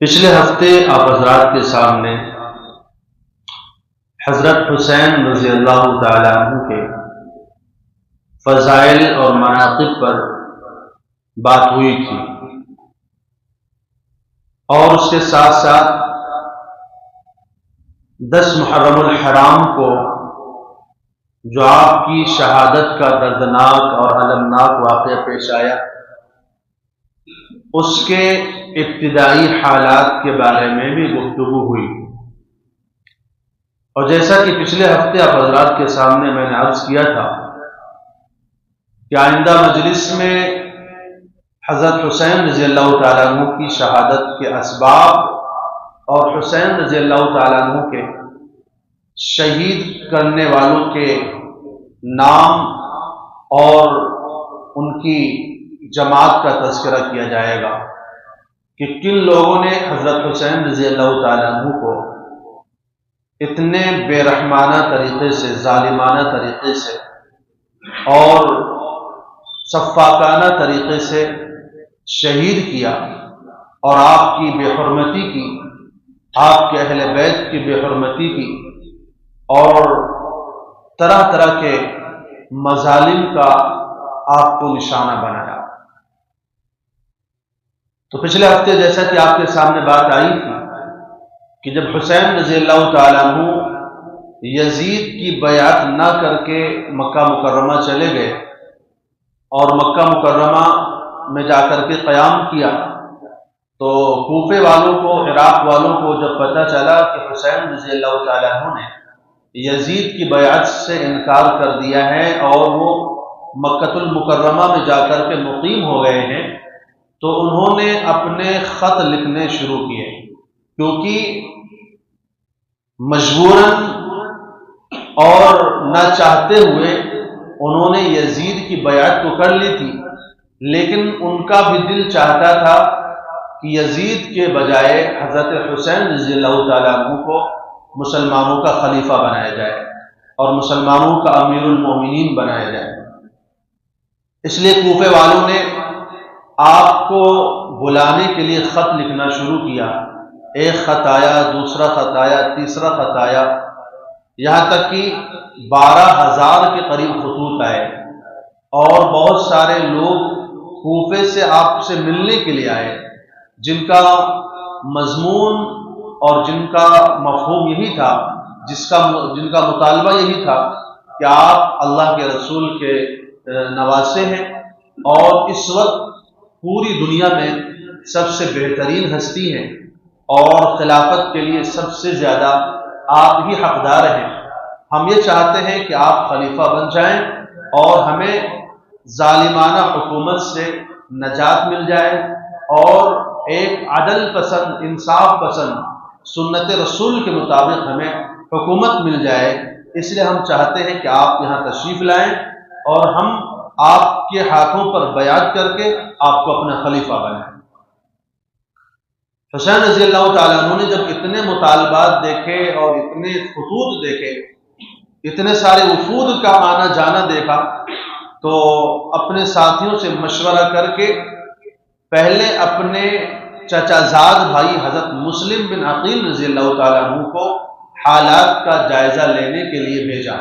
پچھلے ہفتے آپ حضرات کے سامنے حضرت حسین رضی اللہ تعالی عنہ کے فضائل اور مناقب پر بات ہوئی تھی، اور اس کے ساتھ ساتھ 10 محرم الحرام کو جو آپ کی شہادت کا دردناک اور المناک واقعہ پیش آیا، اس کے ابتدائی حالات کے بارے میں بھی گفتگو ہوئی۔ اور جیسا کہ پچھلے ہفتے آپ حضرات کے سامنے میں نے عرض کیا تھا کہ آئندہ مجلس میں حضرت حسین رضی اللہ تعالیٰ عنہ کی شہادت کے اسباب اور حسین رضی اللہ تعالیٰ عنہ کے شہید کرنے والوں کے نام اور ان کی جماعت کا تذکرہ کیا جائے گا کہ کن لوگوں نے حضرت حسین رضی اللہ تعالیٰ عنہ کو اتنے بے رحمانہ طریقے سے، ظالمانہ طریقے سے اور سفاکانہ طریقے سے شہید کیا، اور آپ کی بے حرمتی کی، آپ کے اہل بیت کی بے حرمتی کی، اور طرح طرح کے مظالم کا آپ کو نشانہ بنایا۔ تو پچھلے ہفتے جیسا کہ آپ کے سامنے بات آئی تھی کہ جب حسین رضی اللہ تعالیٰ عنہ یزید کی بیعت نہ کر کے مکہ مکرمہ چلے گئے اور مکہ مکرمہ میں جا کر کے قیام کیا، تو کوفے والوں کو، عراق والوں کو جب پتہ چلا کہ حسین رضی اللہ تعالیٰ عنہ نے یزید کی بیعت سے انکار کر دیا ہے اور وہ مکہ المکرمہ میں جا کر کے مقیم ہو گئے ہیں، تو انہوں نے اپنے خط لکھنے شروع کیے، کیونکہ مجبوراً اور نہ چاہتے ہوئے انہوں نے یزید کی بیعت تو کر لی تھی، لیکن ان کا بھی دل چاہتا تھا کہ یزید کے بجائے حضرت حسین رضی اللہ تعالیٰ عنہ کو مسلمانوں کا خلیفہ بنایا جائے اور مسلمانوں کا امیر المومنین بنایا جائے۔ اس لیے کوفے والوں نے آپ کو بلانے کے لیے خط لکھنا شروع کیا۔ ایک خط آیا، دوسرا خط آیا، تیسرا خط آیا، یہاں تک کہ 12,000 کے قریب خطوط آئے، اور بہت سارے لوگ کوفے سے آپ سے ملنے کے لیے آئے، جن کا مضمون اور جن کا مفہوم یہی تھا، جن کا مطالبہ یہی تھا کہ آپ اللہ کے رسول کے نواسے ہیں، اور اس وقت پوری دنیا میں سب سے بہترین ہستی ہیں، اور خلافت کے لیے سب سے زیادہ آپ ہی حقدار ہیں۔ ہم یہ چاہتے ہیں کہ آپ خلیفہ بن جائیں اور ہمیں ظالمانہ حکومت سے نجات مل جائے، اور ایک عدل پسند، انصاف پسند، سنت رسول کے مطابق ہمیں حکومت مل جائے۔ اس لیے ہم چاہتے ہیں کہ آپ یہاں تشریف لائیں اور ہم آپ کے ہاتھوں پر بیعت کر کے آپ کو اپنا خلیفہ بنائیں۔ حسین رضی اللہ تعالیٰ عنہ نے جب اتنے مطالبات دیکھے اور اتنے خطوط دیکھے، اتنے سارے وفود کا آنا جانا دیکھا، تو اپنے ساتھیوں سے مشورہ کر کے پہلے اپنے چچا زاد بھائی حضرت مسلم بن عقیل رضی اللہ تعالیٰ عنہ کو حالات کا جائزہ لینے کے لیے بھیجا،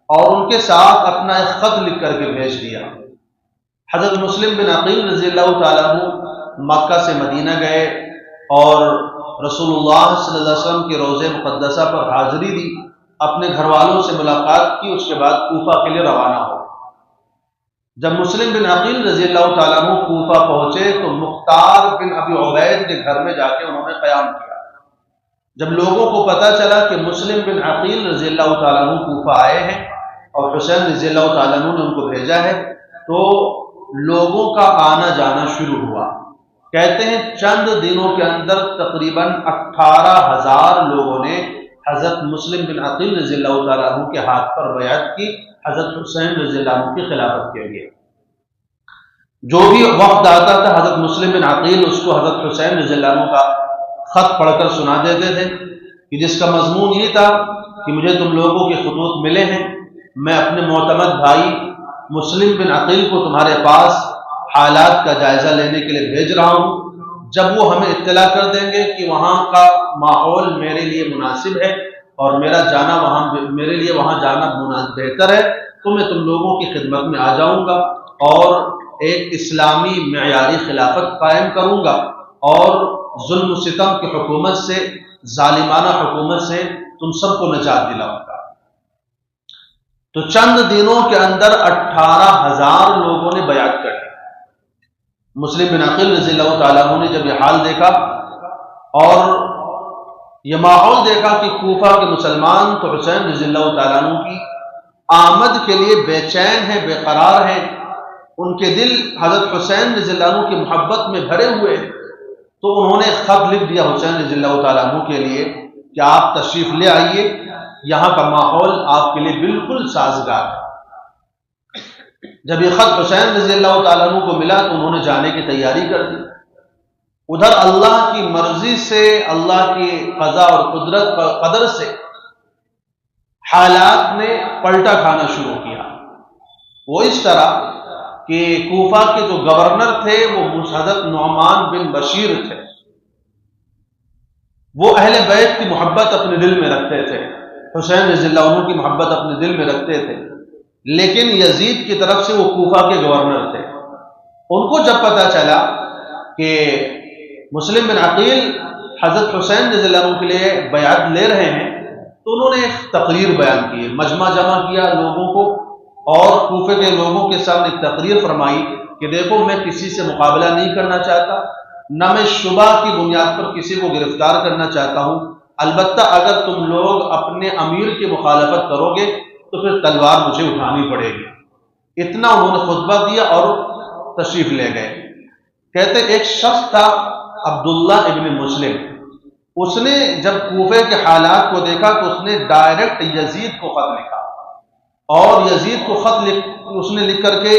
اور ان کے ساتھ اپنا ایک خط لکھ کر کے بھیج دیا۔ حضرت مسلم بن عقیل رضی اللہ تعالیٰ عنہ مکہ سے مدینہ گئے اور رسول اللہ صلی اللہ علیہ وسلم کے روضہ مقدسہ پر حاضری دی، اپنے گھر والوں سے ملاقات کی، اس کے بعد کوفہ کے لیے روانہ ہو۔ جب مسلم بن عقیل رضی اللہ تعالیٰ عنہ کوفہ پہنچے تو مختار بن ابی عبید کے گھر میں جا کے انہوں نے قیام کیا۔ جب لوگوں کو پتہ چلا کہ مسلم بن عقیل رضی اللہ تعالیٰ عنہ کوفہ آئے ہیں اور حسین رضی اللہ تعالیٰ عنہ نے ان کو بھیجا ہے، تو لوگوں کا آنا جانا شروع ہوا۔ کہتے ہیں چند دنوں کے اندر تقریباً 18,000 لوگوں نے حضرت مسلم بن عقیل رضی اللہ تعالیٰ عنہ کے ہاتھ پر بیعت کی حضرت حسین رضی اللہ عنہ کی خلافت کے لیے۔ جو بھی وفد آتا تھا حضرت مسلم بن عقیل اس کو حضرت حسین رضی اللہ عنہ کا خط پڑھ کر سنا دیتے تھے، کہ جس کا مضمون یہ تھا کہ مجھے تم لوگوں کے خطوط ملے ہیں، میں اپنے معتمد بھائی مسلم بن عقیل کو تمہارے پاس حالات کا جائزہ لینے کے لیے بھیج رہا ہوں، جب وہ ہمیں اطلاع کر دیں گے کہ وہاں کا ماحول میرے لیے مناسب ہے اور میرے لیے وہاں جانا بہتر ہے، تو میں تم لوگوں کی خدمت میں آ جاؤں گا اور ایک اسلامی معیاری خلافت قائم کروں گا اور ظلم و ستم کی حکومت سے، ظالمانہ حکومت سے تم سب کو نجات دلاؤں گا۔ تو چند دنوں کے اندر 18,000 لوگوں نے بیعت کر لی۔ مسلم بن عقیل رضی اللہ تعالیٰ عنہ نے جب یہ حال دیکھا اور یہ ماحول دیکھا کہ کوفہ کے مسلمان تو حسین رضی اللہ تعالیٰ عنہ کی آمد کے لیے بے چین ہیں، بے قرار ہیں، ان کے دل حضرت حسین رضی اللہ عنہ کی محبت میں بھرے ہوئے، تو انہوں نے خط لکھ دیا حسین رضی اللہ تعالیٰ عنہ کے لیے کہ آپ تشریف لے آئیے، یہاں کا ماحول آپ کے لیے بالکل سازگار ہے۔ جب یہ خط حسین رضی اللہ تعالیٰ عنہ کو ملا تو انہوں نے جانے کی تیاری کر دی۔ ادھر اللہ کی مرضی سے، اللہ کی قضا اور قدر سے حالات نے پلٹا کھانا شروع کیا۔ وہ اس طرح کہ کوفہ کے جو گورنر تھے وہ حضرت نعمان بن بشیر تھے، وہ اہل بیت کی محبت اپنے دل میں رکھتے تھے، حسین رضی اللہ عنہ کی محبت اپنے دل میں رکھتے تھے، لیکن یزید کی طرف سے وہ کوفہ کے گورنر تھے۔ ان کو جب پتہ چلا کہ مسلم بن عقیل حضرت حسین رضی اللہ عنہ کے لیے بیعت لے رہے ہیں، تو انہوں نے ایک تقریر بیان کی، مجمع جمع کیا لوگوں کو اور کوفے کے لوگوں کے سامنے ایک تقریر فرمائی کہ دیکھو میں کسی سے مقابلہ نہیں کرنا چاہتا، نہ میں شبہ کی بنیاد پر کسی کو گرفتار کرنا چاہتا ہوں، البتہ اگر تم لوگ اپنے امیر کی مخالفت کرو گے تو پھر تلوار مجھے اٹھانی پڑے گی۔ اتنا انہوں نے خطبہ دیا اور تشریف لے گئے۔ کہتے ایک شخص تھا عبداللہ ابن مسلم، اس نے جب کوفے کے حالات کو دیکھا تو اس نے ڈائریکٹ یزید کو خط لکھا، اور یزید کو خط اس نے لکھ کر کے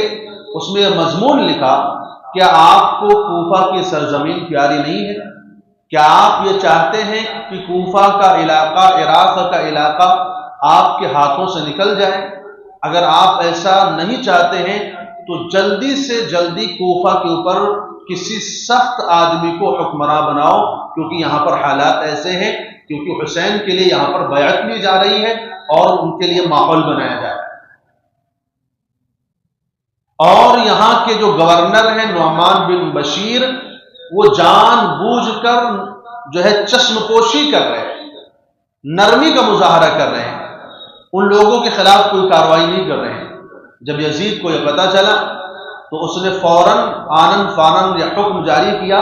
اس میں مضمون لکھا، کیا آپ کو کوفہ کی سرزمین پیاری نہیں ہے؟ کیا آپ یہ چاہتے ہیں کہ کوفہ کا علاقہ، عراق کا علاقہ آپ کے ہاتھوں سے نکل جائے؟ اگر آپ ایسا نہیں چاہتے ہیں تو جلدی سے جلدی کوفہ کے اوپر کسی سخت آدمی کو حکمراں بناؤ، کیونکہ یہاں پر حالات ایسے ہیں، کیونکہ حسین کے لیے یہاں پر بیعت لی جا رہی ہے اور ان کے لیے ماحول بنایا جائے۔ اور یہاں کے جو گورنر ہیں نعمان بن بشیر، وہ جان بوجھ کر جو ہے چشم پوشی کر رہے ہیں، نرمی کا مظاہرہ کر رہے ہیں، ان لوگوں کے خلاف کوئی کارروائی نہیں کر رہے ہیں۔ جب یزید کو یہ پتہ چلا تو اس نے فوراً آنن فانن یہ حکم جاری کیا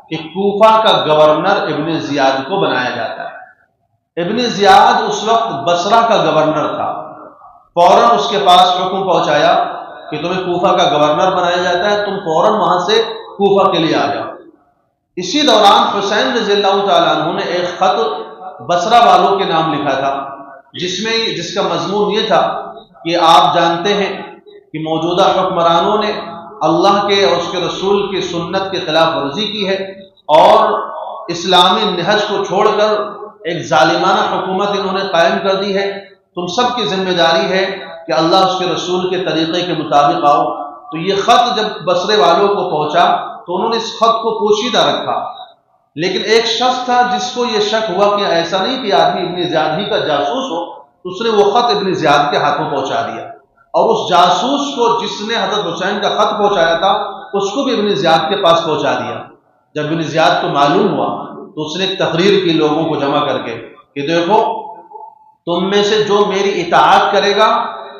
کہ کوفہ کا گورنر ابن زیاد کو بنایا جاتا ہے۔ ابن زیاد اس وقت بصرہ کا گورنر تھا، فوراً اس کے پاس حکم پہنچایا کہ تمہیں کوفہ کا گورنر بنایا جاتا ہے، تم فوراً وہاں سے کوفہ کے لیے آ جاؤ۔ اسی دوران حسین رضی اللہ تعالیٰ عنہ نے ایک خط بصرہ والوں کے نام لکھا تھا، جس کا مضمون یہ تھا کہ آپ جانتے ہیں کہ موجودہ حکمرانوں نے اللہ کے اور اس کے رسول کی سنت کی خلاف ورزی کی ہے اور اسلامی نہج کو چھوڑ کر ایک ظالمانہ حکومت انہوں نے قائم کر دی ہے۔ تم سب کی ذمہ داری ہے کہ اللہ اس کے رسول کے طریقے کے مطابق آؤ۔ تو یہ خط جب بصرے والوں کو پہنچا تو انہوں نے اس خط کو پوشیدہ رکھا، لیکن ایک شخص تھا جس کو یہ شک ہوا کہ ایسا نہیں کہ آدمی ابن زیاد ہی کا جاسوس ہو، تو اس نے وہ خط ابن زیاد کے ہاتھوں پہنچا دیا، اور اس جاسوس کو جس نے حضرت حسین کا خط پہنچایا تھا اس کو بھی ابن زیاد کے پاس پہنچا دیا۔ جب ابن زیاد کو معلوم ہوا تو اس نے ایک تقریر کی لوگوں کو جمع کر کے کہ دیکھو تم میں سے جو میری اطاعت کرے گا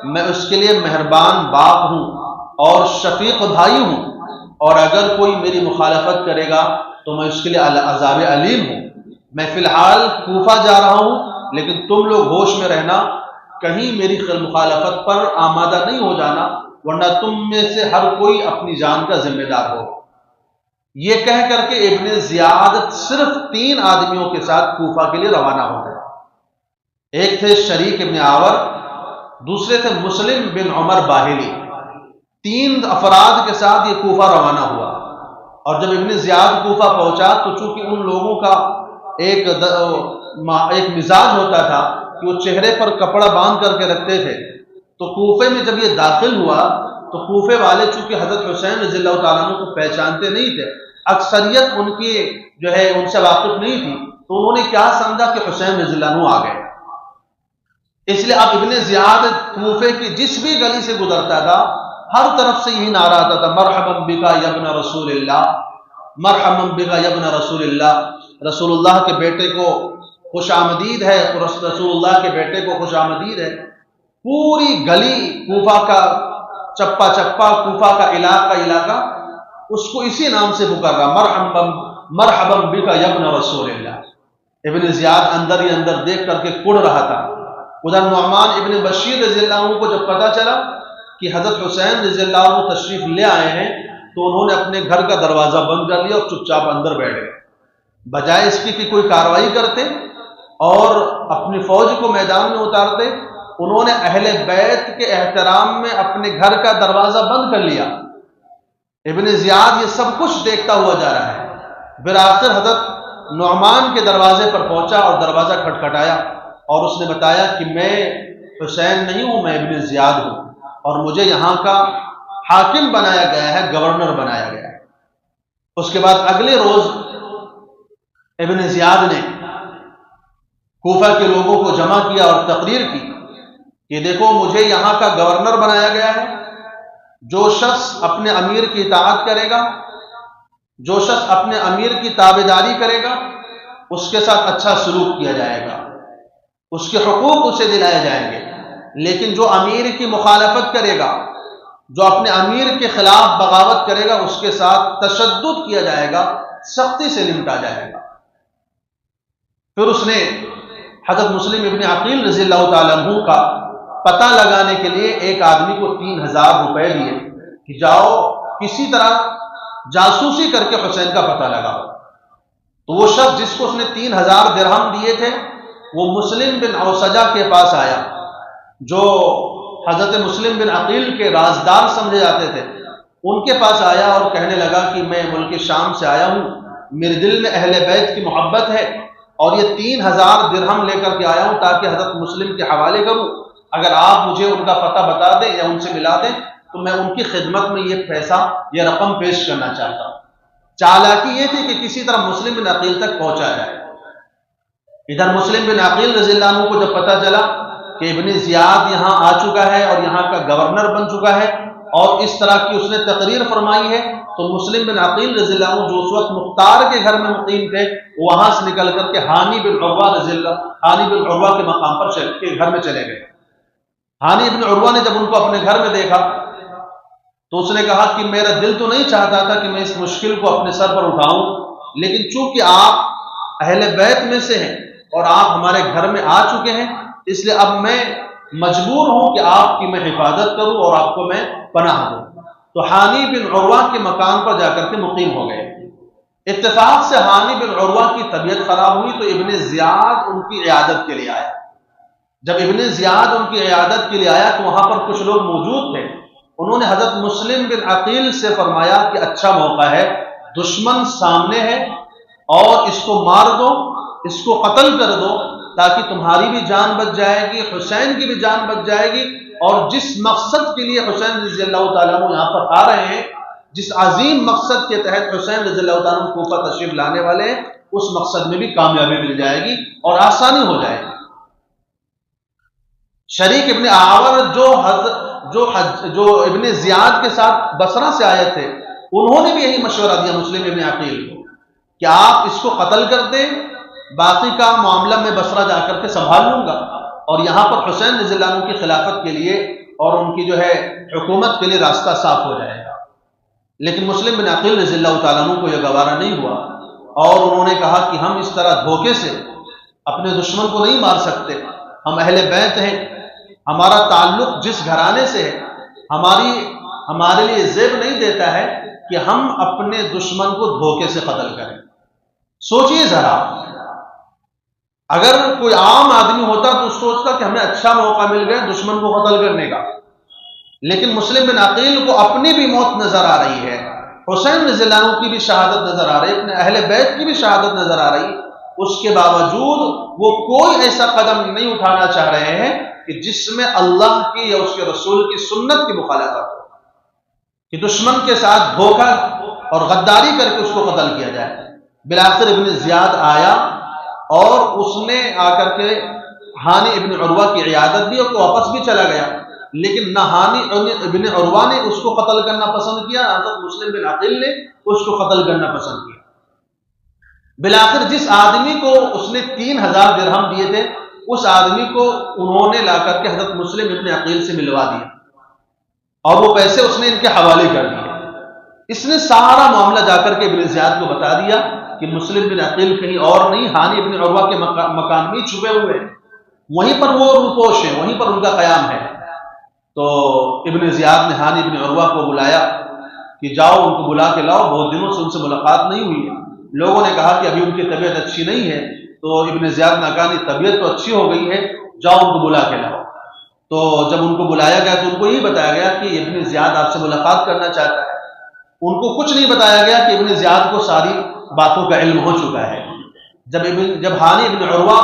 میں اس کے لیے مہربان باپ ہوں اور شفیق بھائی ہوں، اور اگر کوئی میری مخالفت کرے گا تو میں اس کے لیے عذاب علیم ہوں۔ میں فی الحال کوفہ جا رہا ہوں، لیکن تم لوگ ہوش میں رہنا، کہیں میری مخالفت پر آمادہ نہیں ہو جانا، ورنہ تم میں سے ہر کوئی اپنی جان کا ذمہ دار ہو۔ یہ کہہ کر کے ابن زیاد صرف 3 آدمیوں کے ساتھ کوفہ کے لیے روانہ ہو گئے۔ ایک تھے شریک ابن آور، دوسرے تھے مسلم بن عمر باہلی۔ 3 افراد کے ساتھ یہ کوفہ روانہ ہوا، اور جب ابن زیاد کوفہ پہنچا تو چونکہ ان لوگوں کا ایک مزاج ہوتا تھا کہ وہ چہرے پر کپڑا باندھ کر کے رکھتے تھے، تو کوفے میں جب یہ داخل ہوا تو کوفے والے چونکہ حضرت حسین رضی اللہ تعالیٰ عنہ کو پہچانتے نہیں تھے، اکثریت ان کی جو ہے ان سے واقف نہیں تھی، تو انہوں نے کیا سمجھا کہ حسین رضی اللہ عنہ آ گئے۔ اس لیے اب ابن زیاد کوفے کی جس بھی گلی سے گزرتا تھا ہر طرف سے یہی نعرہ آتا تھا، مرحبا بک یا ابن رسول اللہ، مرحبا بک یا ابن رسول اللہ، رسول اللہ کے بیٹے کو خوش آمدید ہے، رسول اللہ کے بیٹے کو خوش آمدید ہے۔ پوری گلی کوفہ کا چپا چپا، کوفہ کا علاقہ اس کو اسی نام سے پکار رہا، مرحبا بک یا ابن رسول اللہ۔ ابن زیاد اندر ہی اندر دیکھ کر کے کڑ رہا تھا۔ ادھر نعمان ابن بشیر رضی اللہ عنہ کو جب پتا چلا کہ حضرت حسین رضی اللہ عنہ تشریف لے آئے ہیں، تو انہوں نے اپنے گھر کا دروازہ بند کر لیا اور چپ چاپ اندر بیٹھ گئے، بجائے اس کی کہ کوئی کارروائی کرتے اور اپنی فوج کو میدان میں اتارتے۔ انہوں نے اہل بیت کے احترام میں اپنے گھر کا دروازہ بند کر لیا۔ ابن زیاد یہ سب کچھ دیکھتا ہوا جا رہا ہے۔ بالآخر حضرت نعمان کے دروازے پر پہنچا اور دروازہ کھٹکھٹایا، اور اس نے بتایا کہ میں حسین نہیں ہوں، میں ابن زیاد ہوں، اور مجھے یہاں کا حاکم بنایا گیا ہے، گورنر بنایا گیا ہے۔ اس کے بعد اگلے روز ابن زیاد نے کوفہ کے لوگوں کو جمع کیا اور تقریر کی کہ دیکھو مجھے یہاں کا گورنر بنایا گیا ہے، جو شخص اپنے امیر کی اطاعت کرے گا، جو شخص اپنے امیر کی تابعداری کرے گا، اس کے ساتھ اچھا سلوک کیا جائے گا، اس کے حقوق اسے دلائے جائیں گے، لیکن جو امیر کی مخالفت کرے گا، جو اپنے امیر کے خلاف بغاوت کرے گا، اس کے ساتھ تشدد کیا جائے گا، سختی سے نمٹا جائے گا۔ پھر اس نے حضرت مسلم ابن عقیل رضی اللہ تعالیٰ عنہ کا پتہ لگانے کے لیے ایک آدمی کو 3000 روپے دیے کہ جاؤ کسی طرح جاسوسی کر کے حسین کا پتہ لگاؤ۔ تو وہ شخص جس کو اس نے 3000 درہم دیے تھے، وہ مسلم بن اوسجہ کے پاس آیا، جو حضرت مسلم بن عقیل کے رازدار سمجھے جاتے تھے۔ ان کے پاس آیا اور کہنے لگا کہ میں ملک شام سے آیا ہوں، میرے دل میں اہل بیت کی محبت ہے، اور یہ 3000 درہم لے کر کے آیا ہوں تاکہ حضرت مسلم کے حوالے کروں۔ اگر آپ مجھے ان کا پتہ بتا دیں یا ان سے ملا دیں تو میں ان کی خدمت میں یہ پیسہ، یہ رقم پیش کرنا چاہتا ہوں۔ چالاکی یہ تھی کہ کسی طرح مسلم بن عقیل تک پہنچا جائے۔ ادھر مسلم بن عقیل رضی اللہ عنہ کو جب پتہ چلا کہ ابن زیاد یہاں آ چکا ہے اور یہاں کا گورنر بن چکا ہے، اور اس طرح کی اس نے تقریر فرمائی ہے، تو مسلم بن عقیل رضی اللہ عنہ جو اس وقت مختار کے گھر میں مقیم تھے، وہاں سے نکل کر کے ہانی بن عروہ کے مقام پر گھر میں چلے گئے۔ ہانی بن عروہ نے جب ان کو اپنے گھر میں دیکھا تو اس نے کہا کہ میرا دل تو نہیں چاہتا تھا کہ میں اس مشکل کو اپنے سر پر اٹھاؤں، لیکن چونکہ آپ اہل بیت میں سے ہیں اور آپ ہمارے گھر میں آ چکے ہیں، اس لیے اب میں مجبور ہوں کہ آپ کی میں حفاظت کروں اور آپ کو میں پناہ دوں۔ تو ہانی بن عروہ کے مکان پر جا کر کے مقیم ہو گئے۔ اتفاق سے ہانی بن عروہ کی طبیعت خراب ہوئی تو ابن زیاد ان کی عیادت کے لیے آیا۔ جب ابن زیاد ان کی عیادت کے لیے آیا تو وہاں پر کچھ لوگ موجود تھے۔ انہوں نے حضرت مسلم بن عقیل سے فرمایا کہ اچھا موقع ہے، دشمن سامنے ہے اور اس کو مار دو، اس کو قتل کر دو، تاکہ تمہاری بھی جان بچ جائے گی، حسین کی بھی جان بچ جائے گی، اور جس مقصد کے لیے حسین رضی اللہ تعالیٰ عنہ یہاں پر آ رہے ہیں، جس عظیم مقصد کے تحت حسین رضی اللہ تعالیٰ عنہ کوفہ تشریف لانے والے ہیں، اس مقصد میں بھی کامیابی مل جائے گی اور آسانی ہو جائے گی۔ شریک ابن آور جو ابن زیاد کے ساتھ بصرہ سے آئے تھے، انہوں نے بھی یہی مشورہ دیا مسلم ابن عقیل کو کہ آپ اس کو قتل کر دیں، باقی کا معاملہ میں بصرہ جا کر کے سنبھال لوں گا، اور یہاں پر حسین رضی اللہ عنہ کی خلافت کے لیے اور ان کی جو ہے حکومت کے لیے راستہ صاف ہو جائے گا۔ لیکن مسلم بن عقیل رضی اللہ تعالیٰ عنہ کو یہ گوارا نہیں ہوا، اور انہوں نے کہا کہ ہم اس طرح دھوکے سے اپنے دشمن کو نہیں مار سکتے، ہم اہل بیت ہیں، ہمارا تعلق جس گھرانے سے ہے ہمارے لیے زیب نہیں دیتا ہے کہ ہم اپنے دشمن کو دھوکے سے قتل کریں۔ سوچئے ذرا، اگر کوئی عام آدمی ہوتا تو سوچتا کہ ہمیں اچھا موقع مل گیا دشمن کو قتل کرنے کا، لیکن مسلم بن عقیل کو اپنی بھی موت نظر آ رہی ہے، حسین رضی اللہ عنہ کی بھی شہادت نظر آ رہی ہے، اپنے اہل بیت کی بھی شہادت نظر آ رہی، اس کے باوجود وہ کوئی ایسا قدم نہیں اٹھانا چاہ رہے ہیں کہ جس میں اللہ کی یا اس کے رسول کی سنت کی مخالفت ہو، کہ دشمن کے ساتھ دھوکہ اور غداری کر کے اس کو قتل کیا جائے۔ بالآخر ابن زیاد آیا اور اس نے آ کر کے ہانی ابن عروہ کی عیادت دی اور وہ واپس بھی چلا گیا، لیکن نہ ہانی ابن عروہ نے اس کو قتل کرنا پسند کیا، حضرت مسلم بن عقیل نے اس کو قتل کرنا پسند کیا۔ بالآخر جس آدمی کو اس نے 3000 درہم دیے تھے، اس آدمی کو انہوں نے لا کر کے حضرت مسلم ابن عقیل سے ملوا دیا اور وہ پیسے اس نے ان کے حوالے کر دیے۔ اس نے سارا معاملہ جا کر کے ابن زیاد کو بتا دیا کہ مسلم بن عقیل کہیں اور نہیں، ہانی ابن عروہ کے مکان میں چھپے ہوئے ہیں، وہیں پر وہ روپوش ہیں، وہیں پر ان کا قیام ہے۔ تو ابن زیاد نے ہانی ابن عروہ کو بلایا کہ جاؤ ان کو بلا کے لاؤ، بہت دنوں سے ان سے ملاقات نہیں ہوئی ہے۔ لوگوں نے کہا کہ ابھی ان کی طبیعت اچھی نہیں ہے، تو ابن زیاد نے کہا نہیں، طبیعت تو اچھی ہو گئی ہے، جاؤ ان کو بلا کے لاؤ۔ تو جب ان کو بلایا گیا تو ان کو یہ بتایا گیا کہ ابن زیاد آپ سے ملاقات کرنا چاہتا ہے۔ ان کو کچھ نہیں بتایا گیا کہ ابن زیاد کو ساری باتوں کا علم ہو چکا ہے۔ جب ہانی ابن عروہ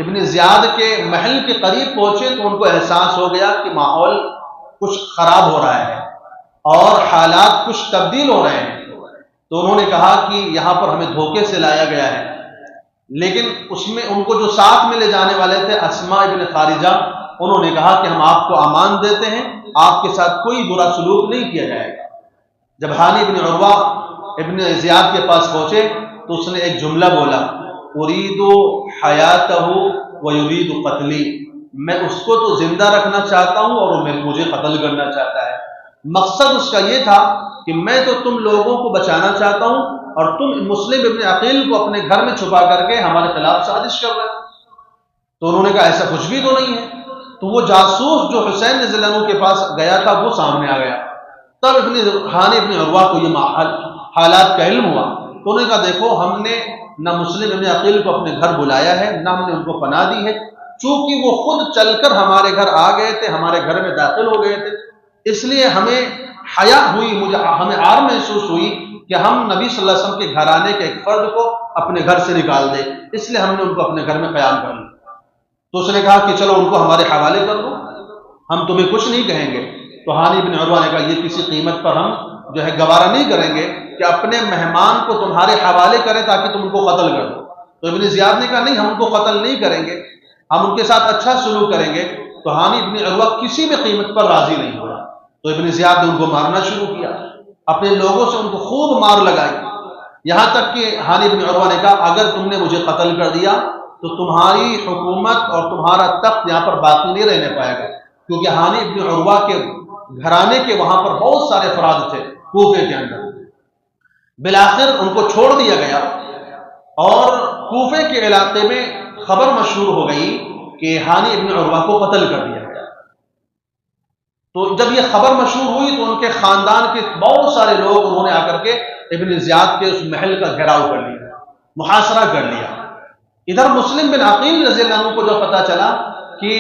ابن زیاد کے محل کے قریب پہنچے تو ان کو احساس ہو گیا کہ ماحول کچھ خراب ہو رہا ہے اور حالات کچھ تبدیل ہو رہے ہیں۔ تو انہوں نے کہا کہ یہاں پر ہمیں دھوکے سے لایا گیا ہے، لیکن اس میں ان کو جو ساتھ میں لے جانے والے تھے اسماء ابن خارجہ، انہوں نے کہا کہ ہم آپ کو امان دیتے ہیں، آپ کے ساتھ کوئی برا سلوک نہیں کیا جائے گا۔ جب ہانی ابن عروہ ابن زیاد کے پاس پہنچے تو اس نے ایک جملہ بولا، ارید حیاتہ و یرید قتلی، میں اس کو تو زندہ رکھنا چاہتا ہوں اور وہ مجھے قتل کرنا چاہتا ہے۔ مقصد اس کا یہ تھا کہ میں تو تم لوگوں کو بچانا چاہتا ہوں اور تم مسلم ابن عقیل کو اپنے گھر میں چھپا کر کے ہمارے خلاف سازش کر رہے ہو۔ تو انہوں نے کہا ایسا کچھ بھی تو نہیں ہے۔ تو وہ جاسوس جو حسین رضی اللہ عنہ کے پاس گیا تھا وہ سامنے آ گیا۔ تب ہانی ابن عروہ کو یہ حالات کا علم ہوا تو انہوں نے کہا دیکھو، ہم نے نہ مسلم ابن عقیل کو اپنے گھر بلایا ہے، نہ ہم نے ان کو پناہ دی ہے، چونکہ وہ خود چل کر ہمارے گھر آ گئے تھے، ہمارے گھر میں داخل ہو گئے تھے، اس لیے ہمیں حیا ہوئی، ہمیں عار محسوس ہوئی کہ ہم نبی صلی اللہ علیہ وسلم کے گھرانے کے ایک فرد کو اپنے گھر سے نکال دیں، اس لیے ہم نے ان کو اپنے گھر میں قیام کر لیا۔ تو اس نے کہا کہ چلو ان کو ہمارے حوالے کر دو، ہم تمہیں کچھ نہیں کہیں گے۔ تو ہانی بن عروہ نے کہا یہ کسی قیمت پر ہم جو ہے گوارہ نہیں کریں گے کہ اپنے مہمان کو تمہارے حوالے کریں تاکہ تم ان کو قتل کر دو۔ تو ابن زیاد نے کہا نہیں، ہم ان کو قتل نہیں کریں گے، ہم ان کے ساتھ اچھا سلوک کریں گے۔ تو ہانی بن عروہ کسی بھی قیمت پر راضی نہیں ہوا، تو ابن زیاد نے ان کو مارنا شروع کیا، اپنے لوگوں سے ان کو خوب مار لگائی، یہاں تک کہ ہانی بن عروہ نے کہا اگر تم نے مجھے قتل کر دیا تو تمہاری حکومت اور تمہارا تخت یہاں پر باقی نہیں رہنے پائے گا، کیونکہ ہانی بن عروہ کے گھرانے کے وہاں پر بہت سارے افراد تھے کوفے کے اندر۔ بالآخر ان کو چھوڑ دیا گیا اور کوفے کے علاقے میں خبر مشہور ہو گئی کہ ہانی ابن عروہ کو قتل کر دیا گیا۔ تو جب یہ خبر مشہور ہوئی تو ان کے خاندان کے بہت سارے لوگ انہوں نے آ کر کے ابن زیاد کے اس محل کا گھیراؤ کر لیا، محاصرہ کر لیا۔ ادھر مسلم بن عقیل رضی اللہ عنہ کو جو پتہ چلا کہ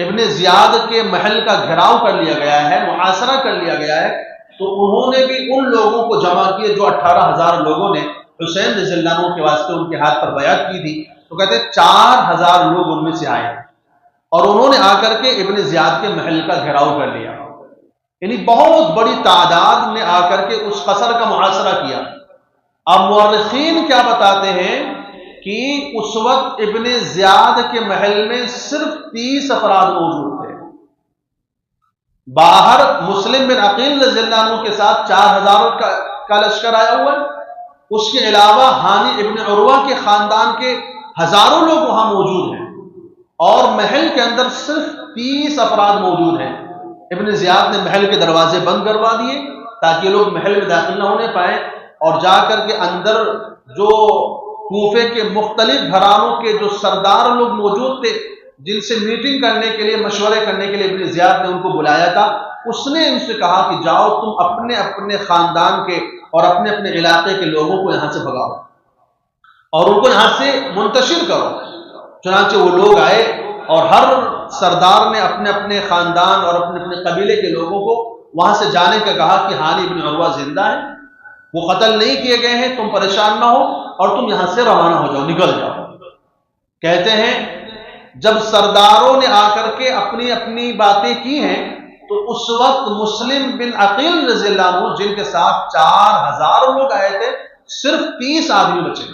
ابن زیاد کے محل کا گھیراؤ کر لیا گیا ہے، محاصرہ کر لیا گیا ہے، تو انہوں نے بھی ان لوگوں کو جمع کیے جو 18,000 لوگوں نے حسین رضی اللہ عنہ کے واسطے ان کے ہاتھ پر بیعت کی تھی۔ تو کہتے ہیں 4,000 لوگ ان میں سے آئے اور انہوں نے آ کر کے ابن زیاد کے محل کا گھیراؤ کر لیا، یعنی بہت بڑی تعداد نے آ کر کے اس قصر کا محاصرہ کیا۔ اب مورخین کیا بتاتے ہیں کہ اس وقت ابن زیاد کے محل میں صرف 30 افراد موجود تھے، باہر مسلم بن عقیل رضی اللہ عنہ کے ساتھ 4,000 کا لشکر آیا ہوا ہے، اس کے علاوہ ہانی ابن عروہ کے خاندان کے ہزاروں لوگ وہاں موجود ہیں، اور محل کے اندر صرف 30 افراد موجود ہیں۔ ابن زیاد نے محل کے دروازے بند کروا دیے تاکہ لوگ محل میں داخل نہ ہونے پائیں، اور جا کر کے اندر جو کوفے کے مختلف گھرانوں کے جو سردار لوگ موجود تھے جن سے میٹنگ کرنے کے لیے، مشورے کرنے کے لیے ابن زیاد نے ان کو بلایا تھا، اس نے ان سے کہا کہ جاؤ تم اپنے اپنے خاندان کے اور اپنے اپنے علاقے کے لوگوں کو یہاں سے بھگاؤ اور ان کو یہاں سے منتشر کرو۔ چنانچہ وہ لوگ آئے اور ہر سردار نے اپنے اپنے خاندان اور اپنے اپنے قبیلے کے لوگوں کو وہاں سے جانے کا کہا کہ ہانی ابن عروہ زندہ ہے، وہ قتل نہیں کیے گئے ہیں، تم پریشان نہ ہو اور تم یہاں سے روانہ ہو جاؤ، نکل جاؤ۔ کہتے ہیں جب سرداروں نے آ کر کے اپنی اپنی باتیں کی ہیں تو تو اس وقت مسلم بن عقیل رضی اللہ عنہ جن کے ساتھ 4000 لوگ آئے تھے صرف 30 آدمی بچے.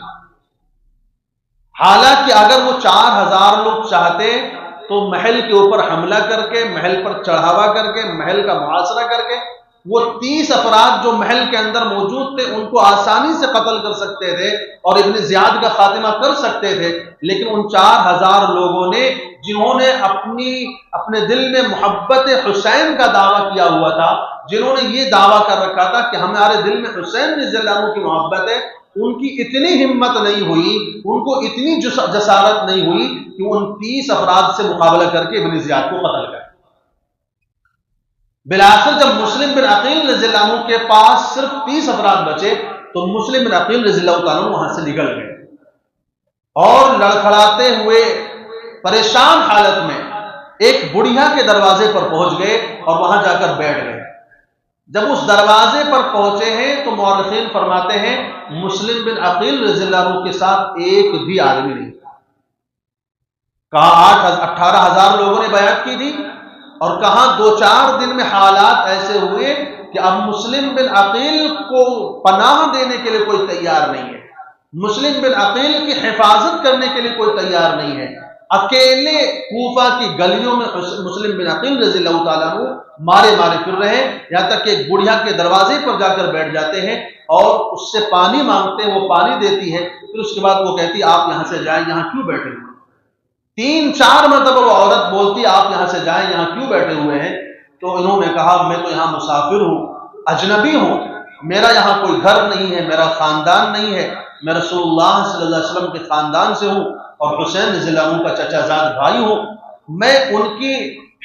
حالانکہ اگر وہ 4000 لوگ چاہتے تو محل کے اوپر حملہ کر کے، محل پر چڑھاوا کر کے، محل کا محاصرہ کر کے وہ 30 افراد جو محل کے اندر موجود تھے ان کو آسانی سے قتل کر سکتے تھے اور ابن زیاد کا خاتمہ کر سکتے تھے. لیکن ان 4000 لوگوں نے جنہوں نے اپنے دل میں محبت حسین کا دعویٰ کیا ہوا تھا، جنہوں نے یہ دعویٰ کر رکھا تھا کہ ہمارے دل میں حسین رضی اللہ عنہ کی محبت ہے، ان کی اتنی ہمت نہیں ہوئی، ان کو اتنی جسارت نہیں ہوئی کہ وہ ان 30 افراد سے مقابلہ کر کے ابن زیاد کو قتل کرے. بالآخر جب مسلم بن عقیل رضی اللہ عنہ کے پاس صرف 30 افراد بچے تو مسلم بن عقیل رضی اللہ تعالیٰ عنہ وہاں سے نکل گئے اور لڑکھڑاتے ہوئے پریشان حالت میں ایک بڑھیا کے دروازے پر پہنچ گئے اور وہاں جا کر بیٹھ گئے. جب اس دروازے پر پہنچے ہیں تو مورخین فرماتے ہیں مسلم بن عقیل رضی اللہ عنہ کے ساتھ ایک بھی آدمی نہیں تھا. کہاں 18,000 لوگوں نے بیعت کی تھی اور کہاں 2-4 دن میں حالات ایسے ہوئے کہ اب مسلم بن عقیل کو پناہ دینے کے لیے کوئی تیار نہیں ہے، مسلم بن عقیل کی حفاظت کرنے کے لیے کوئی تیار نہیں ہے. اکیلے کوفہ کی گلیوں میں مسلم بن عقیل رضی اللہ تعالیٰ عنہ مارے پھر رہے ہیں، یہاں تک کہ ایک بڑھیا کے دروازے پر جا کر بیٹھ جاتے ہیں اور اس سے پانی مانگتے ہیں، وہ پانی دیتی ہے. پھر اس کے بعد وہ کہتی آپ یہاں سے جائیں، یہاں کیوں بیٹھے ہوئے؟ 3-4 مرتبہ وہ عورت بولتی آپ یہاں سے جائیں، یہاں کیوں بیٹھے ہوئے ہیں؟ تو انہوں نے کہا میں تو یہاں مسافر ہوں، اجنبی ہوں، میرا یہاں کوئی گھر نہیں ہے، میرا خاندان نہیں ہے، میں رسول اللہ صلی اللہ علیہ وسلم کے خاندان سے ہوں اور حسین رضی اللہ عنہ کا چچا زاد بھائی ہوں، میں ان کی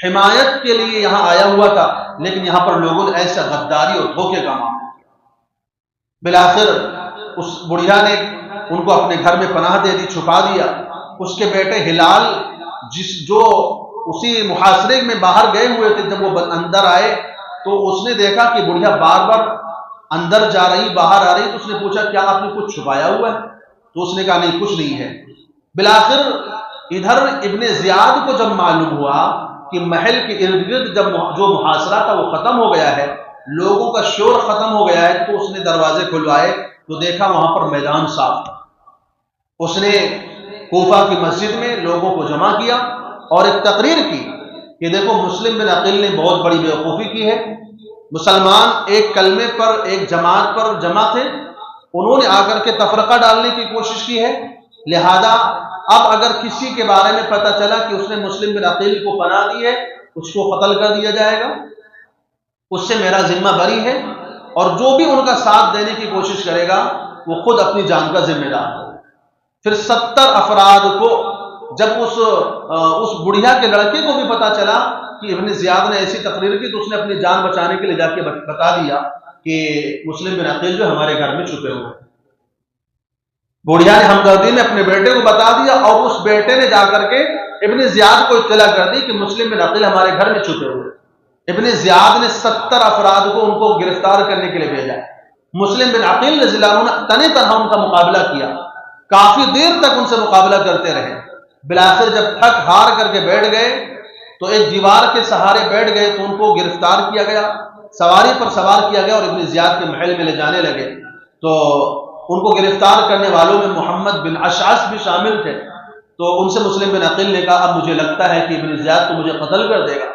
حمایت کے لیے یہاں آیا ہوا تھا، لیکن یہاں پر لوگوں نے ایسا غداری اور دھوکے کا معاملہ کیا. بالآخر اس بڑھیا نے ان کو اپنے گھر میں پناہ دے دی، چھپا دیا. اس کے بیٹے ہلال جو اسی محاصرے میں باہر گئے ہوئے تھے، جب وہ اندر آئے تو اس نے دیکھا کہ بڑھیا بار بار اندر جا رہی باہر آ رہی، تو اس نے پوچھا کیا آپ نے کچھ چھپایا ہوا ہے؟ تو اس نے کہا نہیں کچھ نہیں ہے. بالآخر ادھر ابن زیاد کو جب معلوم ہوا کہ محل کے ارد گرد جو محاصرہ تھا وہ ختم ہو گیا ہے، لوگوں کا شور ختم ہو گیا ہے، تو اس نے دروازے کھلوائے تو دیکھا وہاں پر میدان صاف تھا. اس نے کوفہ کی مسجد میں لوگوں کو جمع کیا اور ایک تقریر کی کہ دیکھو مسلم بن عقیل نے بہت بڑی بیوقوفی کی ہے. مسلمان ایک کلمے پر ایک جماعت پر جمع تھے، انہوں نے آ کر کے تفرقہ ڈالنے کی کوشش کی ہے، لہذا اب اگر کسی کے بارے میں پتہ چلا کہ اس نے مسلم بن عقیل کو پناہ دی ہے اس کو قتل کر دیا جائے گا، اس سے میرا ذمہ بری ہے، اور جو بھی ان کا ساتھ دینے کی کوشش کرے گا وہ خود اپنی جان کا ذمہ دار ہے. پھر 70 افراد کو جب اس بڑھیا کے لڑکے کو بھی پتا چلا کہ ابن زیاد نے ایسی تقریر کی تو اس نے اپنی جان بچانے کے لیے جا کے بتا دیا کہ مسلم بن عقیل جو ہمارے گھر میں چھپے ہوئے. بڑھیا نے ہمدردی میں اپنے بیٹے کو بتا دیا اور اس بیٹے نے جا کر کے ابن زیاد کو اطلاع کر دی کہ مسلم بن عقیل ہمارے گھر میں چھپے ہوئے. ابن زیاد نے 70 افراد کو ان کو گرفتار کرنے کے لیے بھیجا. مسلم بن عقیل رضی اللہ عنہ نے تنے تنہا ان کا مقابلہ کیا، کافی دیر تک ان سے مقابلہ کرتے رہے. بالآخر جب تھک ہار کر کے بیٹھ گئے تو ایک دیوار کے سہارے بیٹھ گئے تو ان کو گرفتار کیا گیا، سواری پر سوار کیا گیا اور ابن زیاد کے محل میں لے جانے لگے. تو ان کو گرفتار کرنے والوں میں محمد بن اشعث بھی شامل تھے. تو ان سے مسلم بن عقیل نے کہا اب مجھے لگتا ہے کہ ابن زیاد تو مجھے قتل کر دے گا.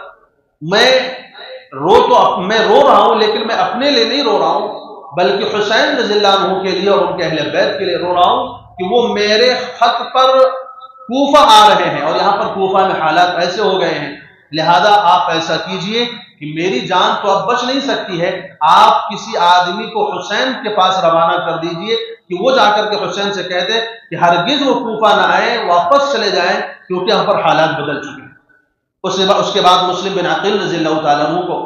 میں رو رہا ہوں لیکن میں اپنے لیے نہیں رو رہا ہوں بلکہ حسین رضی اللہ عنہ کے لیے اور ان کے اہل بیت کے لیے رو رہا ہوں کہ وہ میرے خط پر کوفہ آ رہے ہیں اور یہاں پر کوفہ میں حالات ایسے ہو گئے ہیں، لہذا آپ ایسا کیجئے کہ میری جان تو اب بچ نہیں سکتی ہے، آپ کسی آدمی کو حسین کے پاس روانہ کر دیجئے کہ وہ جا کر کے حسین سے کہہ دے کہ ہرگز وہ کوفہ نہ آئے، واپس چلے جائیں کیونکہ یہاں پر حالات بدل چکے ہیں. اس کے بعد مسلم بن عقیل رضی اللہ تعالیٰ عنہ کو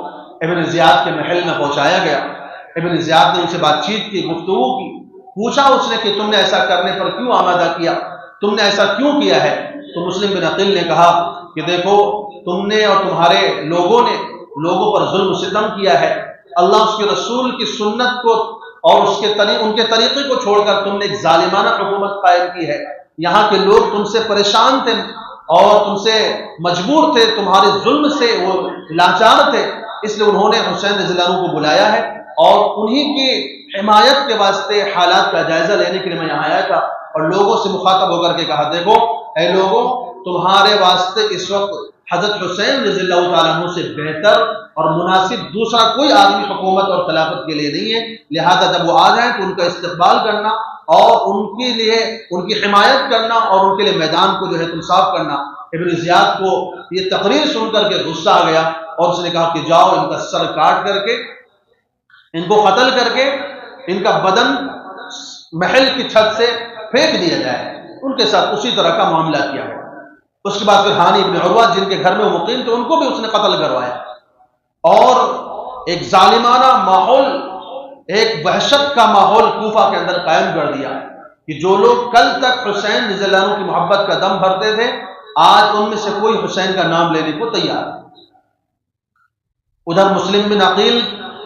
ابن زیاد کے محل میں پہنچایا گیا. ابن زیاد نے ان سے بات چیت کی، گفتگو کی، پوچھا اس نے کہ تم نے ایسا کرنے پر کیوں آمادہ کیا، تم نے ایسا کیوں کیا ہے؟ تو مسلم بن عقیل نے کہا کہ دیکھو تم نے اور تمہارے لوگوں نے لوگوں پر ظلم و ستم کیا ہے، اللہ اس کے رسول کی سنت کو اور ان کے طریقے کو چھوڑ کر تم نے ایک ظالمانہ حکومت قائم کی ہے. یہاں کے لوگ تم سے پریشان تھے اور تم سے مجبور تھے، تمہارے ظلم سے وہ لاچار تھے، اس لیے انہوں نے حسین رضی اللہ عنہ کو بلایا ہے اور انہی کی حمایت کے واسطے حالات کا جائزہ لینے کے لیے میں یہاں آیا تھا، اور لوگوں سے مخاطب ہو کر کے کہا دیکھو اے لوگوں، تمہارے واسطے اس وقت حضرت حسین رضی اللہ تعالیٰ عنہ سے بہتر اور مناسب دوسرا کوئی آدمی حکومت اور خلافت کے لیے نہیں ہے، لہذا جب وہ آ جائیں تو ان کا استقبال کرنا اور ان کے لیے ان کی حمایت کرنا اور ان کے لیے میدان کو جو ہے تم صاف کرنا۔ ابن زیاد کو یہ تقریر سن کر کے غصہ آ گیا اور اس نے کہا کہ جاؤ ان کا سر کاٹ کر کے، ان کو قتل کر کے ان کا بدن محل کی چھت سے پھینک دیا جائے۔ ان کے ساتھ اسی طرح کا معاملہ کیا ہے۔ اس کے بعد پھر ہانی ابن عروہ جن کے گھر میں وہ مقیم تھے ان کو بھی اس نے قتل کروایا، اور ایک ظالمانہ ماحول، ایک وحشت کا ماحول کوفہ کے اندر قائم کر دیا کہ جو لوگ کل تک حسین رضی اللہ عنہ کی محبت کا دم بھرتے تھے آج ان میں سے کوئی حسین کا نام لینے کو تیار ہے۔ ادھر مسلم بن عقیل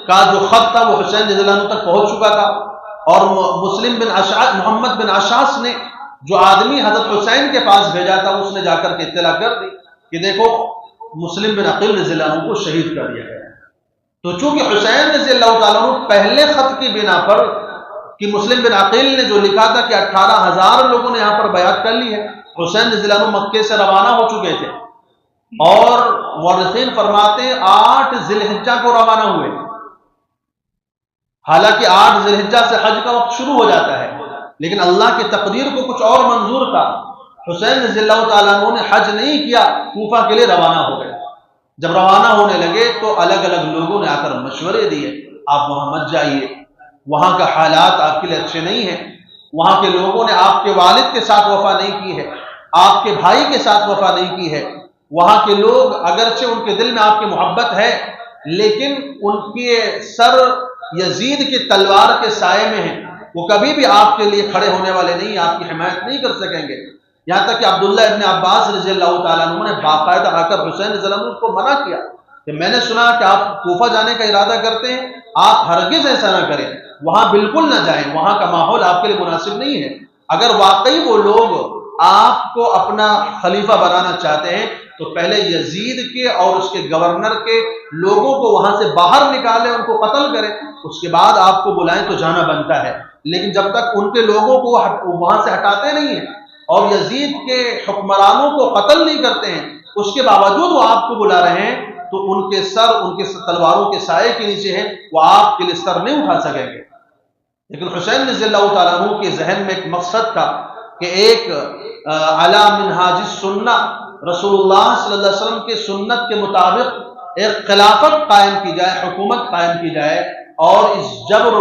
کا جو خط تھا وہ حسین رضی اللہ عنہ تک پہنچ چکا تھا، اور محمد بن اشعث نے جو آدمی حضرت حسین کے پاس بھیجا تھا اس نے جا کر کے اطلاع کر دی کہ دیکھو مسلم بن عقیل رضی اللہ عنہ کو شہید کر دیا گیا ہے۔ تو چونکہ حسین رضی اللہ تعالیٰ عنہ پہلے خط کی بنا پر کہ مسلم بن عقیل نے جو لکھا تھا کہ 18,000 لوگوں نے یہاں پر بیعت کر لی ہے، حسین رضی اللہ عنہ مکے سے روانہ ہو چکے تھے، اور مورخین فرماتے ہیں 8 ذی الحجہ کو روانہ ہوئے، حالانکہ 8 ذی الحجہ سے حج کا وقت شروع ہو جاتا ہے، لیکن اللہ کی تقدیر کو کچھ اور منظور تھا۔ حسین رضی اللہ تعالیٰ عنہ نے حج نہیں کیا، کوفہ کے لیے روانہ ہو گئے۔ جب روانہ ہونے لگے تو الگ الگ لوگوں نے آ کر مشورے دیے، آپ وہاں مت جائیے، وہاں کا حالات آپ کے لیے اچھے نہیں ہیں، وہاں کے لوگوں نے آپ کے والد کے ساتھ وفا نہیں کی ہے، آپ کے بھائی کے ساتھ وفا نہیں کی ہے، وہاں کے لوگ اگرچہ ان کے دل میں آپ کی محبت ہے لیکن ان کے سر یزید کی تلوار کے سائے میں ہیں، وہ کبھی بھی آپ کے لیے کھڑے ہونے والے نہیں، آپ کی حمایت نہیں کر سکیں گے۔ یہاں تک کہ عبداللہ ابن عباس رضی اللہ تعالیٰ عنہ نے باقاعدہ آ کر حسین رضی اللہ عنہ کو منع کیا کہ میں نے سنا کہ آپ کوفہ جانے کا ارادہ کرتے ہیں، آپ ہرگز ایسا نہ کریں، وہاں بالکل نہ جائیں، وہاں کا ماحول آپ کے لیے مناسب نہیں ہے۔ اگر واقعی وہ لوگ آپ کو اپنا خلیفہ بنانا چاہتے ہیں تو پہلے یزید کے اور اس کے گورنر کے لوگوں کو وہاں سے باہر نکالیں، ان کو قتل کریں، اس کے بعد آپ کو بلائیں تو جانا بنتا ہے۔ لیکن جب تک ان کے لوگوں کو وہاں سے ہٹاتے نہیں ہیں اور یزید کے حکمرانوں کو قتل نہیں کرتے ہیں، اس کے باوجود وہ آپ کو بلا رہے ہیں تو ان کے سر ان کے تلواروں کے سائے کے نیچے ہیں، وہ آپ کے لیے سر نہیں اٹھا سکیں گے۔ لیکن حسین رضی اللہ تعالیٰ عنہ کے ذہن میں ایک مقصد تھا کہ ایک علی منہاج السنہ رسول اللہ صلی اللہ علیہ وسلم کے سنت کے مطابق ایک خلافت قائم کی جائے، حکومت قائم کی جائے، اور اس جبر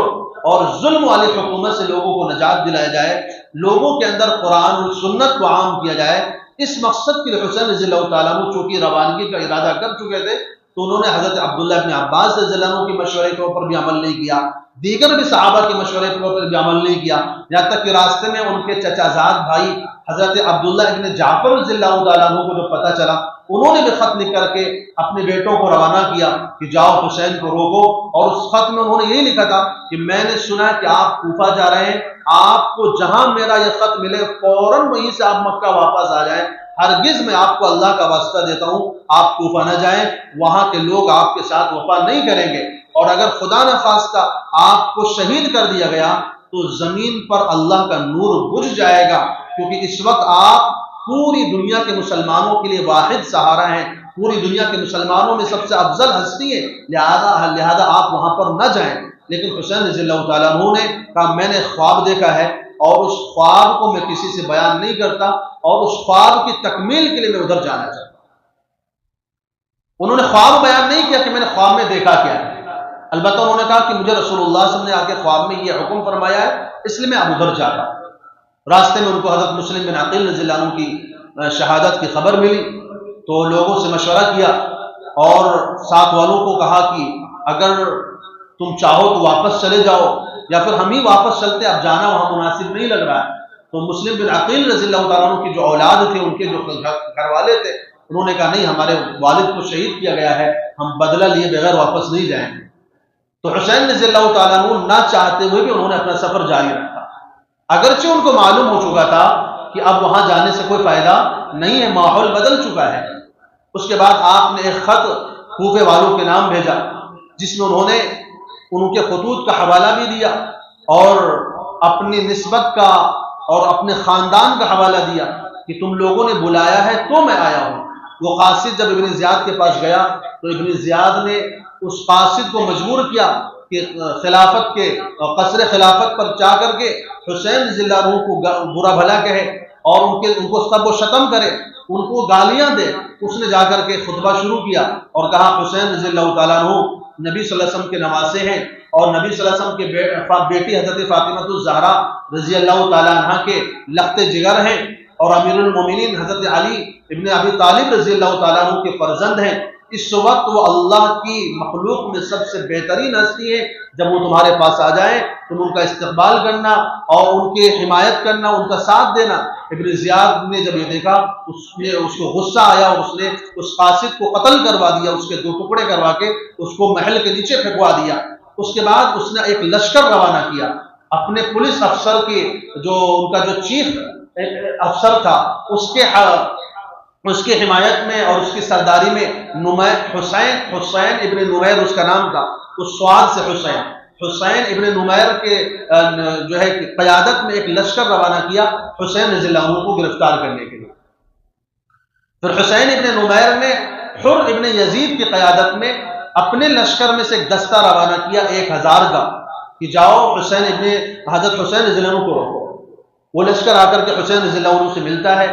اور ظلم والی حکومت سے لوگوں کو نجات دلایا جائے، لوگوں کے اندر قرآن اور سنت کو عام کیا جائے۔ اس مقصد کے لیے حسین رضی اللہ تعالیٰ عنہ چونکہ روانگی کا ارادہ کر چکے تھے تو انہوں نے حضرت عبداللہ ابن عباس رضی اللہ عنہ کے مشورے کے اوپر بھی عمل نہیں کیا، دیگر بھی صحابہ کے مشورے کے اوپر بھی عمل نہیں کیا، یہاں تک کہ راستے میں ان کے چچا زاد بھائی حضرت عبداللہ ابن جعفر رضی اللہ تعالیٰ عنہ کو جو پتہ چلا، انہوں نے بھی خط لکھ کر کے اپنے بیٹوں کو روانہ کیا کہ جاؤ حسین کو روکو، اور اس خط میں انہوں نے یہی لکھا تھا کہ میں نے سنا کہ آپ کوفہ جا رہے ہیں، آپ کو جہاں میرا یہ خط ملے فوراً وہیں سے آپ مکہ واپس آ جائیں، ہرگز میں آپ کو اللہ کا واسطہ دیتا ہوں آپ کوفہ نہ جائیں، وہاں کے لوگ آپ کے ساتھ وفا نہیں کریں گے، اور اگر خدا نخواستہ آپ کو شہید کر دیا گیا تو زمین پر اللہ کا نور بجھ جائے گا، کیونکہ اس وقت آپ پوری دنیا کے مسلمانوں کے لیے واحد سہارا ہیں، پوری دنیا کے مسلمانوں میں سب سے افضل ہستی ہے، لہذا آپ وہاں پر نہ جائیں۔ لیکن حسین رضی اللہ تعالیٰ عنہ نے کہا میں نے خواب دیکھا ہے اور اس خواب کو میں کسی سے بیان نہیں کرتا، اور اس خواب کی تکمیل کے لیے میں ادھر جانا چاہتا ہوں۔ انہوں نے خواب بیان نہیں کیا کہ میں نے خواب میں دیکھا کیا ہے، البتہ انہوں نے کہا کہ مجھے رسول اللہ صلی اللہ علیہ وسلم نے آ کے خواب میں یہ حکم فرمایا ہے، اس لیے میں اب ادھر جا رہا ہوں۔ راستے میں ان کو حضرت مسلم بن عقیل رضی اللہ عنہ کی شہادت کی خبر ملی تو لوگوں سے مشورہ کیا اور ساتھ والوں کو کہا کہ اگر تم چاہو تو واپس چلے جاؤ یا پھر ہم ہی واپس چلتے، اب جانا وہاں مناسب نہیں لگ رہا ہے۔ تو مسلم بن عقیل رضی اللہ تعالیٰ عنہ کی جو اولاد تھے، ان کے جو گھر والے تھے، انہوں نے کہا نہیں، ہمارے والد کو شہید کیا گیا ہے، ہم بدلہ لیے بغیر واپس نہیں جائیں گے۔ تو حسین رضی اللہ تعالیٰ عنہ نہ چاہتے ہوئے بھی انہوں نے اپنا سفر جاری رکھا، اگرچہ ان کو معلوم ہو چکا تھا کہ اب وہاں جانے سے کوئی فائدہ نہیں ہے، ماحول بدل چکا ہے۔ اس کے بعد آپ نے ایک خط کوفے والوں کے نام بھیجا، جس میں انہوں نے ان کے خطوط کا حوالہ بھی دیا اور اپنی نسبت کا اور اپنے خاندان کا حوالہ دیا کہ تم لوگوں نے بلایا ہے تو میں آیا ہوں۔ وہ قاصد جب ابن زیاد کے پاس گیا تو ابن زیاد نے اس قاصد کو مجبور کیا کہ خلافت کے قصر خلافت پر جا کر کے حسین رضی اللہ عنہ کو برا بھلا کہے اور ان کو سب و شتم کرے، ان کو گالیاں دے۔ اس نے جا کر کے خطبہ شروع کیا اور کہا حسین رضی اللہ تعالیٰ عنہ نبی صلی اللہ علیہ وسلم کے نواسے ہیں اور نبی صلی اللہ علیہ وسلم کے بیٹی حضرت فاطمہ الزہرا رضی اللہ تعالیٰ عنہ کے لخت جگر ہیں اور امیر المومنین حضرت علی ابن ابی طالب رضی اللہ تعالیٰ عنہ کے فرزند ہیں۔ اس وقت وہ اللہ کی مخلوق میں سب سے بہترین ہستی ہے، جب وہ تمہارے پاس آ جائیں تم ان کا استقبال کرنا اور ان کی حمایت کرنا، ان کا ساتھ دینا۔ ابن زیاد نے جب یہ دیکھا اس کو غصہ آیا اور اس نے اس قاصد کو قتل کروا دیا، اس کے 2 ٹکڑے کروا کے اس کو محل کے نیچے پھینکوا دیا۔ اس کے بعد اس نے ایک لشکر روانہ کیا اپنے پولیس افسر کے جو ان کا جو چیف افسر تھا اس کی حمایت میں اور اس کی سرداری میں حسین ابن نمیر اس کا نام تھا، اس سواد سے حسین ابن نمیر کے جو ہے قیادت میں ایک لشکر روانہ کیا حسین رضی اللہ عنہ کو گرفتار کرنے کے لیے۔ پھر حسین ابن نمیر نے حر ابن یزید کی قیادت میں اپنے لشکر میں سے ایک دستہ روانہ کیا 1000 کا کہ جاؤ حضرت حسین رضی اللہ عنہ کو روکو۔ وہ لشکر آ کر کے حسین رضی اللہ عنہ سے ملتا ہے،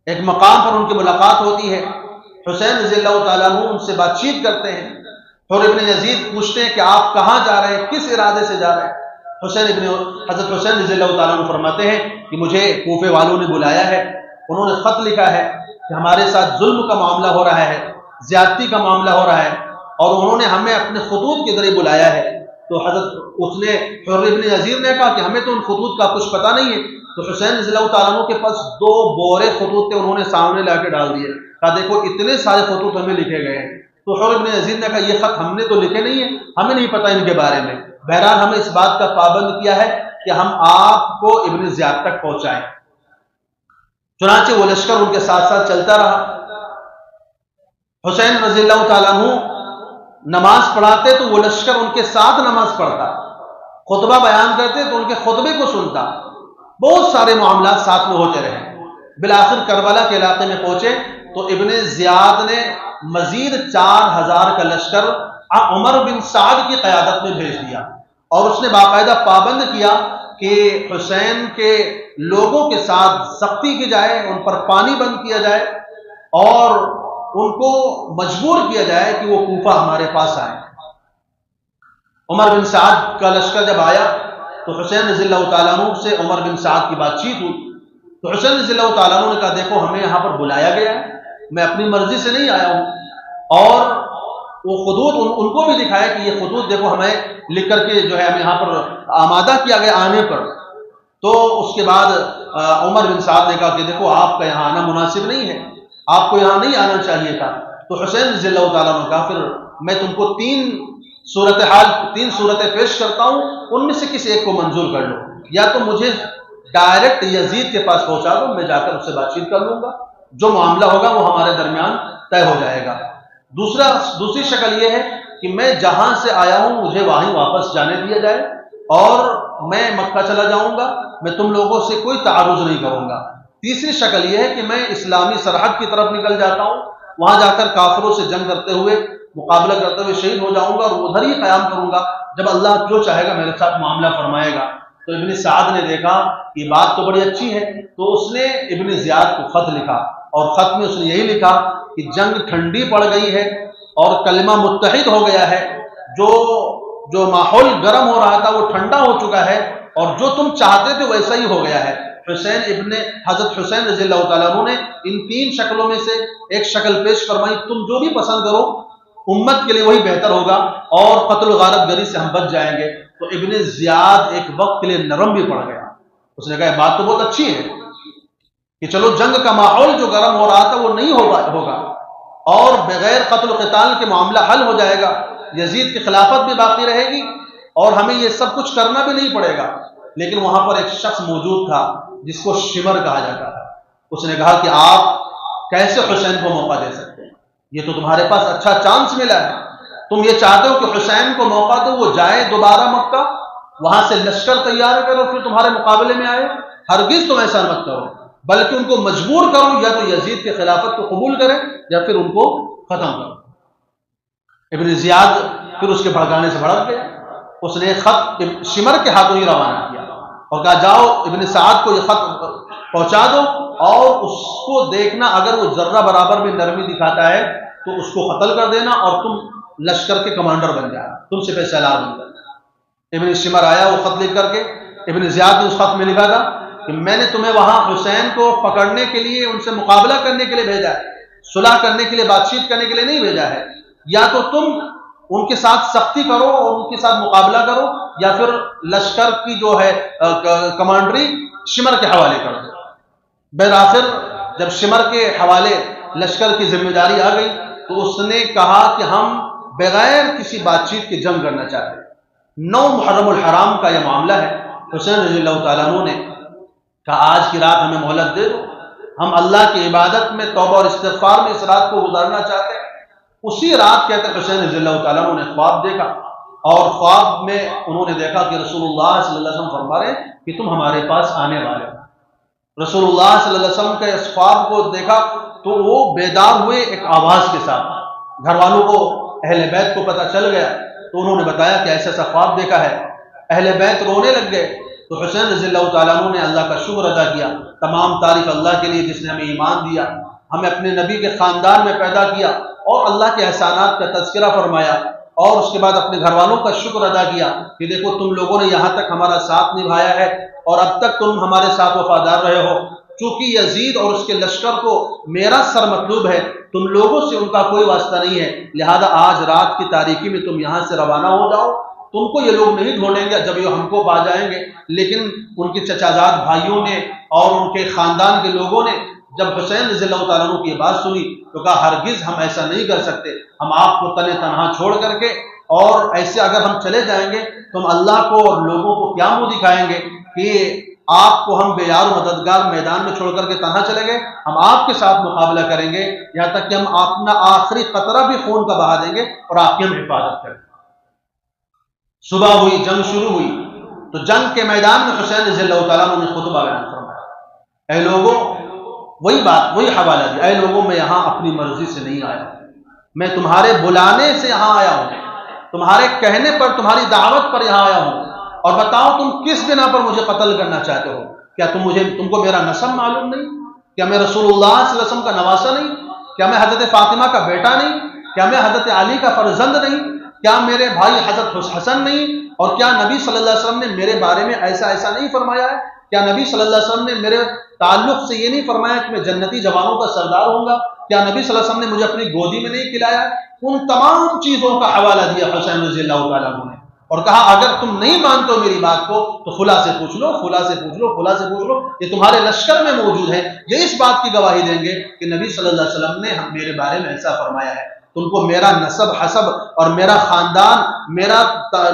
ایک مقام پر ان کی ملاقات ہوتی ہے، حسین رضی اللہ تعالیٰ عنہ ان سے بات چیت کرتے ہیں۔ حر ابن یزید پوچھتے ہیں کہ آپ کہاں جا رہے ہیں، کس ارادے سے جا رہے ہیں؟ حضرت حسین رضی اللہ تعالیٰ عنہ فرماتے ہیں کہ مجھے کوفے والوں نے بلایا ہے، انہوں نے خط لکھا ہے کہ ہمارے ساتھ ظلم کا معاملہ ہو رہا ہے، زیادتی کا معاملہ ہو رہا ہے اور انہوں نے ہمیں اپنے خطوط کے ذریعے بلایا ہے۔ تو حر ابن یزید نے کہا کہ ہمیں تو ان خطوط کا کچھ پتہ نہیں ہے۔ تو حسین رضی اللہ تعالیٰ عنہ کے پاس 2 بورے خطوط تھے، انہوں نے سامنے لا کے ڈال دیے، کہا دیکھو اتنے سارے خطوط ہمیں لکھے گئے ہیں۔ تو حر ابن یزید نے کہا یہ خط ہم نے تو لکھے نہیں ہیں، ہمیں نہیں پتہ ان کے بارے میں، بہرحال ہمیں اس بات کا پابند کیا ہے کہ ہم آپ کو ابن زیاد تک پہنچائیں۔ چنانچہ وہ لشکر ان کے ساتھ ساتھ چلتا رہا۔ حسین رضی اللہ تعالیٰ عنہ نماز پڑھاتے تو وہ لشکر ان کے ساتھ نماز پڑھتا، خطبہ بیان کرتے تو ان کے خطبے کو سنتا، بہت سارے معاملات ساتھ میں ہوتے رہے۔ بالآخر کربلا کے علاقے میں پہنچے تو ابن زیاد نے مزید 4000 کا لشکر عمر بن سعد کی قیادت میں بھیج دیا اور اس نے باقاعدہ پابند کیا کہ حسین کے لوگوں کے ساتھ سختی کی جائے، ان پر پانی بند کیا جائے اور ان کو مجبور کیا جائے کہ وہ کوفہ ہمارے پاس آئے۔ عمر بن سعد کا لشکر جب آیا تو حسین رضی اللہ تعالیٰ عنہ سے عمر بن سعد کی بات چیت ہوئی تو حسین رضی اللہ تعالیٰ عنہ نے کہا دیکھو ہمیں یہاں پر بلایا گیا ہے، میں اپنی مرضی سے نہیں آیا ہوں، اور وہ خطوط ان کو بھی دکھایا کہ یہ خطوط دیکھو ہمیں لکھ کر کے جو ہے ہمیں یہاں پر آمادہ کیا گیا آنے پر۔ تو اس کے بعد عمر بن سعد نے کہا کہ دیکھو آپ کا یہاں آنا مناسب نہیں ہے، آپ کو یہاں نہیں آنا چاہیے تھا۔ تو حسین رضی اللہ تعالیٰ عنہ نے کہا پھر میں تم کو 3 صورتیں پیش کرتا ہوں، ان میں سے کسی ایک کو منظور کر لو، یا تو مجھے ڈائریکٹ یزید کے پاس پہنچا دو، میں جا کر اس سے بات چیت کر لوں گا، جو معاملہ ہوگا وہ ہمارے درمیان طے ہو جائے گا۔ دوسری شکل یہ ہے کہ میں جہاں سے آیا ہوں مجھے وہیں واپس جانے دیا جائے اور میں مکہ چلا جاؤں گا، میں تم لوگوں سے کوئی تعارض نہیں کروں گا۔ تیسری شکل یہ ہے کہ میں اسلامی سرحد کی طرف نکل جاتا ہوں، وہاں جا کر کافروں سے جنگ کرتے ہوئے مقابلہ کرتے ہوئے شہید ہو جاؤں گا اور ادھر ہی قیام کروں گا، جب اللہ جو چاہے گا میرے ساتھ معاملہ فرمائے گا۔ تو ابن سعد نے دیکھا یہ بات تو بڑی اچھی ہے، تو اس نے ابن زیاد کو خط لکھا اور خط میں اس نے یہی لکھا کہ جنگ ٹھنڈی پڑ گئی ہے اور کلمہ متحد ہو گیا ہے، جو ماحول گرم ہو رہا تھا وہ ٹھنڈا ہو چکا ہے اور جو تم چاہتے تھے ویسا ہی ہو گیا ہے۔ حضرت حسین رضی اللہ تعالیٰ عنہ نے ان 3 شکلوں میں سے ایک شکل پیش فرمائی، تم جو بھی پسند کرو امت کے لیے وہی بہتر ہوگا اور قتل و غارت گری سے ہم بچ جائیں گے۔ تو ابن زیاد ایک وقت کے لیے نرم بھی پڑ گیا، اس نے کہا بات تو بہت اچھی ہے کہ چلو جنگ کا ماحول جو گرم ہو رہا تھا وہ نہیں ہوگا اور بغیر قتل و قتال کے معاملہ حل ہو جائے گا، یزید کی خلافت بھی باقی رہے گی اور ہمیں یہ سب کچھ کرنا بھی نہیں پڑے گا۔ لیکن وہاں پر ایک شخص موجود تھا جس کو شمر کہا جاتا تھا، اس نے کہا کہ آپ کیسے حسین کو موقع دے سکتے ہیں، یہ تو تمہارے پاس اچھا چانس ملا ہے، تم یہ چاہتے ہو کہ حسین کو موقع دو، وہ جائے دوبارہ مکہ، وہاں سے لشکر تیار کرو، پھر تمہارے مقابلے میں آئے۔ ہرگز تم ایسا مت کرو، بلکہ ان کو مجبور کرو یا تو یزید کی خلافت کو قبول کرے یا پھر ان کو ختم کرو۔ ابن زیاد پھر اس کے بھڑکانے سے بھڑک گیا، اس نے خط شمر کے ہاتھوں ہی روانہ کیا اور کہا جاؤ ابن سعد کو یہ خط پہنچا دو، اور اس کو دیکھنا اگر وہ ذرہ برابر بھی نرمی دکھاتا ہے تو اس کو قتل کر دینا اور تم لشکر کے کمانڈر بن جانا، تم سے پیسہ لار بن جانا۔ ابن شمر آیا وہ خط لکھ کر کے، ابن زیاد نے اس خط میں لکھا تھا کہ میں نے تمہیں وہاں حسین کو پکڑنے کے لیے، ان سے مقابلہ کرنے کے لیے بھیجا ہے، صلح کرنے کے لیے، بات چیت کرنے کے لیے نہیں بھیجا ہے۔ یا تو تم ان کے ساتھ سختی کرو اور ان کے ساتھ مقابلہ کرو، یا پھر لشکر کی جو ہے کمانڈری شمر کے حوالے کر دو۔ بالآخر جب شمر کے حوالے لشکر کی ذمہ داری آ گئی تو اس نے کہا کہ ہم بغیر کسی بات چیت کے جنگ کرنا چاہتے ہیں۔ 9 محرم الحرام کا یہ معاملہ ہے۔ حسین رضی اللہ تعالیٰ عنہ نے کہا آج کی رات ہمیں مہلت دے دو، ہم اللہ کی عبادت میں، توبہ اور استغفار میں اس رات کو گزارنا چاہتے ہیں۔ اسی رات کہتے ہیں حسین رضی اللہ تعالیٰ عنہ نے خواب دیکھا، اور خواب میں انہوں نے دیکھا کہ رسول اللہ صلی اللہ علیہ وسلم فرما رہے ہیں کہ تم ہمارے پاس آنے والے ہو۔ رسول اللہ صلی اللہ علیہ وسلم کے اس خواب کو دیکھا تو وہ بیدار ہوئے ایک آواز کے ساتھ۔ گھر والوں کو، اہل بیت کو پتہ چل گیا تو انہوں نے بتایا کہ ایسا ایسا خواب دیکھا ہے۔ اہل بیت رونے لگ گئے تو حسین رضی اللہ تعالیٰ عنہ نے اللہ کا شکر ادا کیا، تمام تعریف اللہ کے لیے جس نے ہمیں ایمان دیا، ہمیں اپنے نبی کے خاندان میں پیدا کیا اور اللہ کے احسانات کا تذکرہ فرمایا، اور اس کے بعد اپنے گھر والوں کا شکر ادا کیا کہ دیکھو تم لوگوں نے یہاں تک ہمارا ساتھ نبھایا ہے اور اب تک تم ہمارے ساتھ وفادار رہے ہو۔ چونکہ یزید اور اس کے لشکر کو میرا سر مطلوب ہے، تم لوگوں سے ان کا کوئی واسطہ نہیں ہے، لہذا آج رات کی تاریکی میں تم یہاں سے روانہ ہو جاؤ۔ تم کو یہ لوگ نہیں ڈھونڈیں گے جب یہ ہم کو پا جائیں گے۔ لیکن ان کے چچا زاد بھائیوں نے اور ان کے خاندان کے لوگوں نے جب حسین رضی اللہ تعالیٰ عنہ کی یہ بات سنی تو کہا ہرگز ہم ایسا نہیں کر سکتے، ہم آپ کو تنہ تنہا چھوڑ کر کے، اور ایسے اگر ہم چلے جائیں گے تو ہم اللہ کو اور لوگوں کو کیا منہ دکھائیں گے کہ آپ کو ہم بے یار و مددگار میدان میں چھوڑ کر کے تنہا چلے گئے، ہم آپ کے ساتھ مقابلہ کریں گے یہاں تک کہ ہم اپنا آخری قطرہ بھی خون کا بہا دیں گے اور آپ کی ہم حفاظت کریں گے۔ صبح ہوئی، جنگ شروع ہوئی تو جنگ کے میدان میں حسین رضی اللہ تعالیٰ عنہ نے خطبہ بیان فرمایا۔ اے لوگوں، وہی بات، وہی حوالہ دیا، اے لوگوں میں یہاں اپنی مرضی سے نہیں آیا، میں تمہارے بلانے سے یہاں آیا ہوں، تمہارے کہنے پر، تمہاری دعوت پر یہاں آیا ہوں، اور بتاؤ تم کس بنا پر مجھے قتل کرنا چاہتے ہو؟ کیا تم کو میرا نسب معلوم نہیں؟ کیا میں رسول اللہ صلی اللہ علیہ وسلم کا نواسہ نہیں؟ کیا میں حضرت فاطمہ کا بیٹا نہیں؟ کیا میں حضرت علی کا فرزند نہیں؟ کیا میرے بھائی حضرت حسن نہیں؟ اور کیا نبی صلی اللہ علیہ وسلم نے میرے بارے میں ایسا ایسا نہیں فرمایا ہے؟ کیا نبی صلی اللہ علیہ وسلم نے میرے تعلق سے یہ نہیں فرمایا کہ میں جنتی جوانوں کا سردار ہوں گا؟ کیا نبی صلی اللہ علیہ وسلم نے مجھے اپنی گودی میں نہیں کھلایا؟ ان تمام چیزوں کا حوالہ دیا حسین رضی اللہ تعالیٰ عنہ نے، اور کہا اگر تم نہیں مانتے ہو میری بات کو تو فلاں سے پوچھ لو، فلاں سے پوچھ لو، فلاں سے پوچھ لو، یہ تمہارے لشکر میں موجود ہے، یہ اس بات کی گواہی دیں گے کہ نبی صلی اللہ علیہ وسلم نے میرے بارے میں ایسا فرمایا ہے۔ تم کو میرا نسب حسب اور میرا خاندان،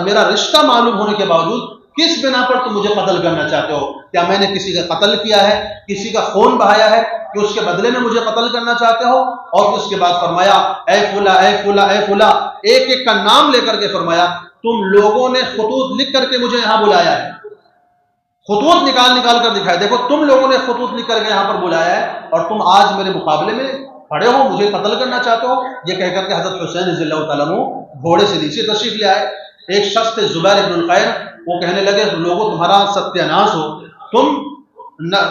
میرا رشتہ معلوم ہونے کے باوجود کس بنا پر تم مجھے قتل کرنا چاہتے ہو؟ کیا میں نے کسی کا قتل کیا ہے، کسی کا خون بہایا ہے کہ اس کے بدلے میں مجھے قتل کرنا چاہتے ہو؟ اور اس کے بعد فرمایا اے فلاں، اے فلاں، اے فلاں، ایک ایک کا نام لے کر کے فرمایا تم لوگوں نے خطوط لکھ کر کے مجھے یہاں بلایا ہے، خطوط نکال کر دکھائے، دیکھو تم لوگوں نے خطوط لکھ کر کے یہاں پر بلایا ہے اور تم آج میرے مقابلے میں کھڑے ہو، مجھے قتل کرنا چاہتے ہو۔ یہ کہہ کر کے حضرت حسین رضی اللہ تعالیٰ عنہ گھوڑے سے نیچے تشریف لے آئے۔ ایک شخص تھے زبیر ابن الخیر، وہ کہنے لگے لوگوں تمہارا ستیہ ناش ہو،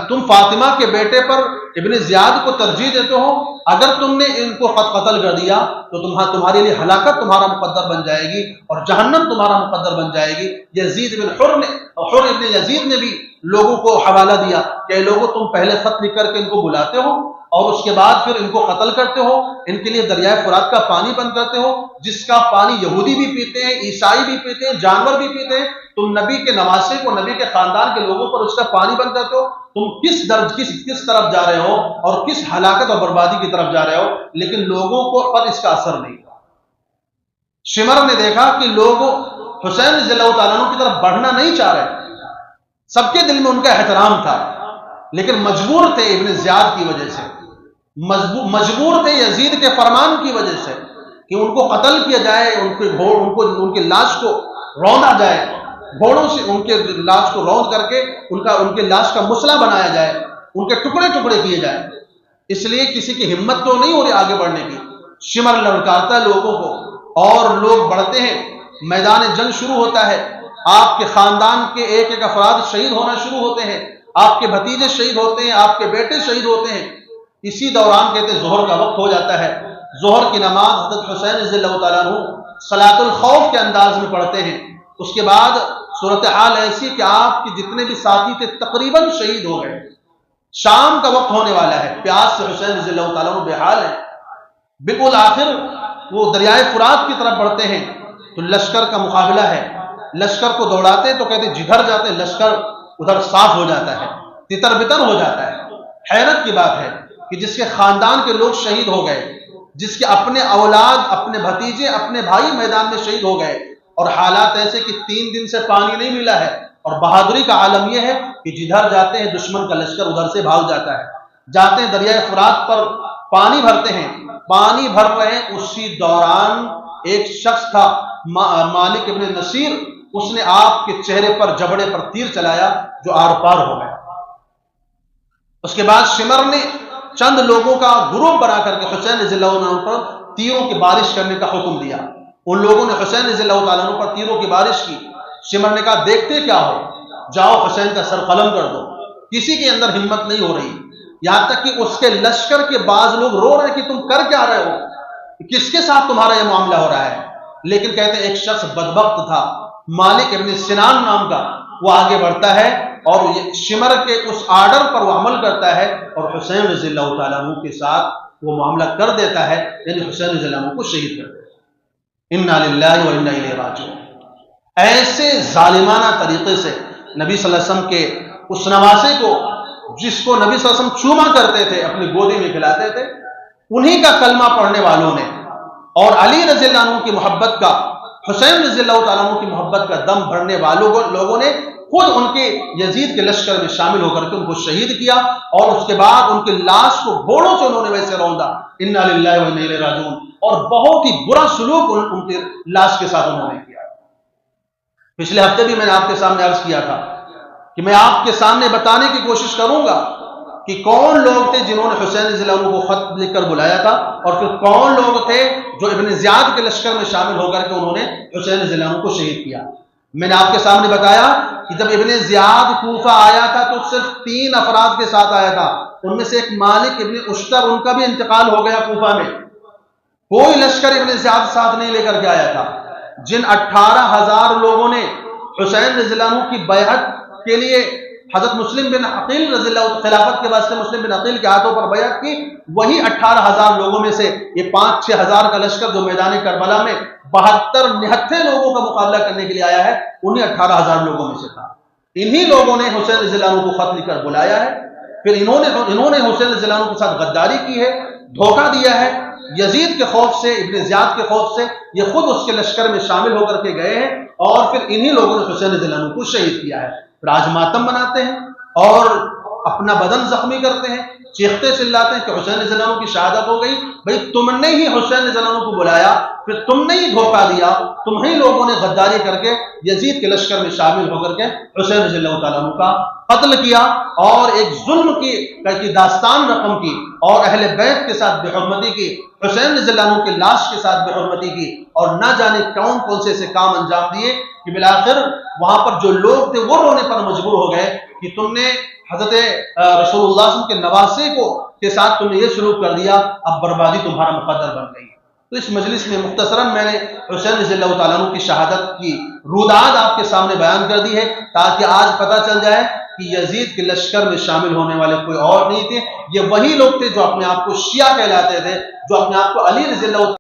تم فاطمہ کے بیٹے پر ابن زیاد کو ترجیح دیتے ہو، اگر تم نے ان کو قتل کر دیا تو تمہارے لیے ہلاکت تمہارا مقدر بن جائے گی اور جہنم تمہارا مقدر بن جائے گی۔ یزید بن حر ابن یزید نے بھی لوگوں کو حوالہ دیا کہ لوگوں تم پہلے خط لکھ کر کے ان کو بلاتے ہو اور اس کے بعد پھر ان کو قتل کرتے ہو، ان کے لیے دریائے فرات کا پانی بند کرتے ہو، جس کا پانی یہودی بھی پیتے ہیں، عیسائی بھی پیتے ہیں، جانور بھی پیتے ہیں، تم نبی کے نواسے کو، نبی کے خاندان کے لوگوں پر اس کا پانی بند کرتے ہو، تم کس طرف جا رہے ہو اور کس ہلاکت اور بربادی کی طرف جا رہے ہو؟ لیکن لوگوں کو پر اس کا اثر نہیں ہوا۔ شمر نے دیکھا کہ لوگ حسین رضی اللہ تعالیٰ عنہ کی طرف بڑھنا نہیں چاہ رہے، سب کے دل میں ان کا احترام تھا، لیکن مجبور تھے ابن زیاد کی وجہ سے۔ مجبور تھے یزید کے فرمان کی وجہ سے کہ ان کو قتل کیا جائے، ان کی لاش کو روندا جائے، گھوڑوں سے ان کے لاش کو روند کر کے ان کے لاش کا مسئلہ بنایا جائے، ان کے ٹکڑے ٹکڑے کیے جائے۔ اس لیے کسی کی ہمت تو نہیں ہو رہی آگے بڑھنے کی، شمر لڑکاتا ہے لوگوں کو اور لوگ بڑھتے ہیں، میدان جنگ شروع ہوتا ہے، آپ کے خاندان کے ایک ایک افراد شہید ہونا شروع ہوتے ہیں، آپ کے بھتیجے شہید ہوتے ہیں، آپ کے بیٹے شہید ہوتے ہیں۔ اسی دوران کہتے ہیں ظہر کا وقت ہو جاتا ہے، ظہر کی نماز حضرت حسین رضی اللہ تعالیٰ عنہ صلاۃ الخوف کے انداز میں پڑھتے ہیں۔ اس کے بعد صورتحال ایسی کہ آپ کے جتنے بھی ساتھی تھے تقریباً شہید ہو گئے، شام کا وقت ہونے والا ہے، پیاس سے حسین رضی اللہ تعالیٰ عنہ بے حال ہے۔ بالکل آخر وہ دریائے فرات کی طرف بڑھتے ہیں تو لشکر کا مقابلہ ہے، لشکر کو دوڑاتے تو کہتے جدھر جاتے لشکر ادھر صاف ہو جاتا ہے، تتر بتر ہو جاتا ہے۔ حیرت کی بات ہے کہ جس کے خاندان کے لوگ شہید ہو گئے، جس کے اپنے اولاد، اپنے بھتیجے، اپنے بھائی میدان میں شہید ہو گئے، اور حالات ایسے کہ 3 دن سے پانی نہیں ملا ہے، اور بہادری کا عالم یہ ہے کہ جدھر جاتے ہیں دشمن کا لشکر ادھر سے بھاگ جاتا ہے۔ جاتے ہیں دریائے فرات پر پانی بھرتے ہیں، پانی بھر رہے ہیں، اسی دوران ایک شخص تھا مالک ابن نصیر، اس نے آپ کے چہرے پر جبڑے پر تیر چلایا جو آر پار ہو گیا۔ اس کے بعد شمر نے چند لوگوں کا گروپ بنا کر کے حسین رضی اللہ عنہ پر تیروں کی بارش کرنے کا حکم دیا۔ ان لوگوں نے حسین رضی اللہ تعالیٰ عنہ پر تیروں کی بارش کی۔ شمر نے کہا دیکھتے کیا ہو، جاؤ حسین کا سر قلم کر دو۔ کسی کے اندر ہمت نہیں ہو رہی، یہاں تک کہ اس کے لشکر کے بعض لوگ رو رہے ہیں کہ تم کر کیا رہے ہو، کس کے ساتھ تمہارا یہ معاملہ ہو رہا ہے۔ لیکن کہتے ہیں ایک شخص بدبخت تھا مالک ابن سنان نام کا، وہ آگے بڑھتا ہے اور شمر کے اس آرڈر پر وہ عمل کرتا ہے اور حسین رضی اللہ تعالیٰ عنہ کے ساتھ وہ معاملہ کر دیتا ہے، یعنی حسین رضی اللہ عنہ کو شہید کر دیتا ہے۔ انا للہ و انا الیہ راجعون۔ ایسے ظالمانہ طریقے سے نبی صلی اللہ علیہ وسلم کے اس نواسے کو، جس کو نبی صلی اللہ علیہ وسلم چوما کرتے تھے، اپنی گودی میں کھلاتے تھے، انہی کا کلمہ پڑھنے والوں نے اور علی رضی اللہ عنہ کی محبت کا، حسین رضی اللہ تعالیٰ عنہ کی محبت کا دم بھرنے والوں لوگوں نے خود ان کے یزید کے لشکر میں شامل ہو کر کے ان کو شہید کیا، اور اس کے بعد ان کی لاش کو گھوڑوں سے انہوں نے ویسے روندا، انا للہ و انا الیہ راجعون، اور بہت ہی برا سلوک ان کی لاش کے ساتھ انہوں نے کیا۔ پچھلے ہفتے بھی میں نے آپ کے سامنے عرض کیا تھا کہ میں آپ کے سامنے بتانے کی کوشش کروں گا کہ کون لوگ تھے جنہوں نے حسین رضی اللہ عنہ کو خط لکھ کر بلایا تھا، اور پھر کون لوگ تھے جو ابن زیاد کے لشکر میں شامل ہو کر کے انہوں نے حسین رضی اللہ عنہ کو شہید کیا۔ میں نے آپ کے سامنے بتایا کہ جب ابن زیاد کوفہ آیا تھا تو صرف 3 افراد کے ساتھ آیا تھا، ان میں سے ایک مالک ابن اشتر، ان کا بھی انتقال ہو گیا کوفہ میں۔ کوئی لشکر ابن زیاد ساتھ نہیں لے کر کے آیا تھا۔ جن 18,000 لوگوں نے حسین رضی اللہ عنہ کی بیعت کے لیے حضرت مسلم بن عقیل رضی اللہ خلافت کے واسطے مسلم بن عقیل کے ہاتھوں پر بیعت کی، وہی 18,000 لوگوں میں سے یہ 5-6 ہزار کا لشکر جو میدان کربلا میں 72 لوگوں کا مقابلہ کرنے کے لیے آیا ہے، انہی 18,000 لوگوں میں سے تھا۔ انہی لوگوں نے حسین رضی اللہ عنہ کو خط لکھ کر بلایا ہے، پھر انہوں نے حسین رضی اللہ عنہ کے ساتھ غداری کی ہے، دھوکہ دیا ہے۔ یزید کے خوف سے، ابن زیاد کے خوف سے یہ خود اس کے لشکر میں شامل ہو کر کے گئے ہیں، اور پھر انہی لوگوں نے حسین رضی اللہ عنہ کو شہید کیا ہے۔ راج ماتم مناتے ہیں اور اپنا بدن زخمی کرتے ہیں، چیختے چلاتے ہیں کہ حسین رضی اللہ عنہ کی شہادت ہو گئی۔ بھئی تم نے ہی حسین رضی اللہ عنہ کو بلایا، پھر تم نے ہی دھوکہ دیا، تمہیں لوگوں نے غداری کر کے یزید کے لشکر میں شامل ہو کر کے حسین رضی اللہ تعالیٰ عنہ کا قتل کیا، اور ایک ظلم کی داستان رقم کی، اور اہل بیت کے ساتھ بے حرمتی کی، حسین رضی اللہ عنہ کی لاش کے ساتھ بے حرمتی کی، اور نہ جانے کون کون سے ایسے کام انجام دیے کہ بالآخر وہاں پر جو لوگ تھے وہ رونے پر مجبور ہو گئے کہ تم نے حضرت رسول اللہ صلی اللہ علیہ وسلم کے نواسے کے ساتھ تم نے یہ سلوک کر دیا، اب بربادی تمہارا مقدر بن گئی۔ تو اس مجلس میں مختصراً میں نے حسین رضی اللہ تعالیٰ عنہ کی شہادت کی روداد آپ کے سامنے بیان کر دی ہے، تاکہ آج پتہ چل جائے کہ یزید کے لشکر میں شامل ہونے والے کوئی اور نہیں تھے، یہ وہی لوگ تھے جو اپنے آپ کو شیعہ کہلاتے تھے، جو اپنے آپ کو علی رضی اللہ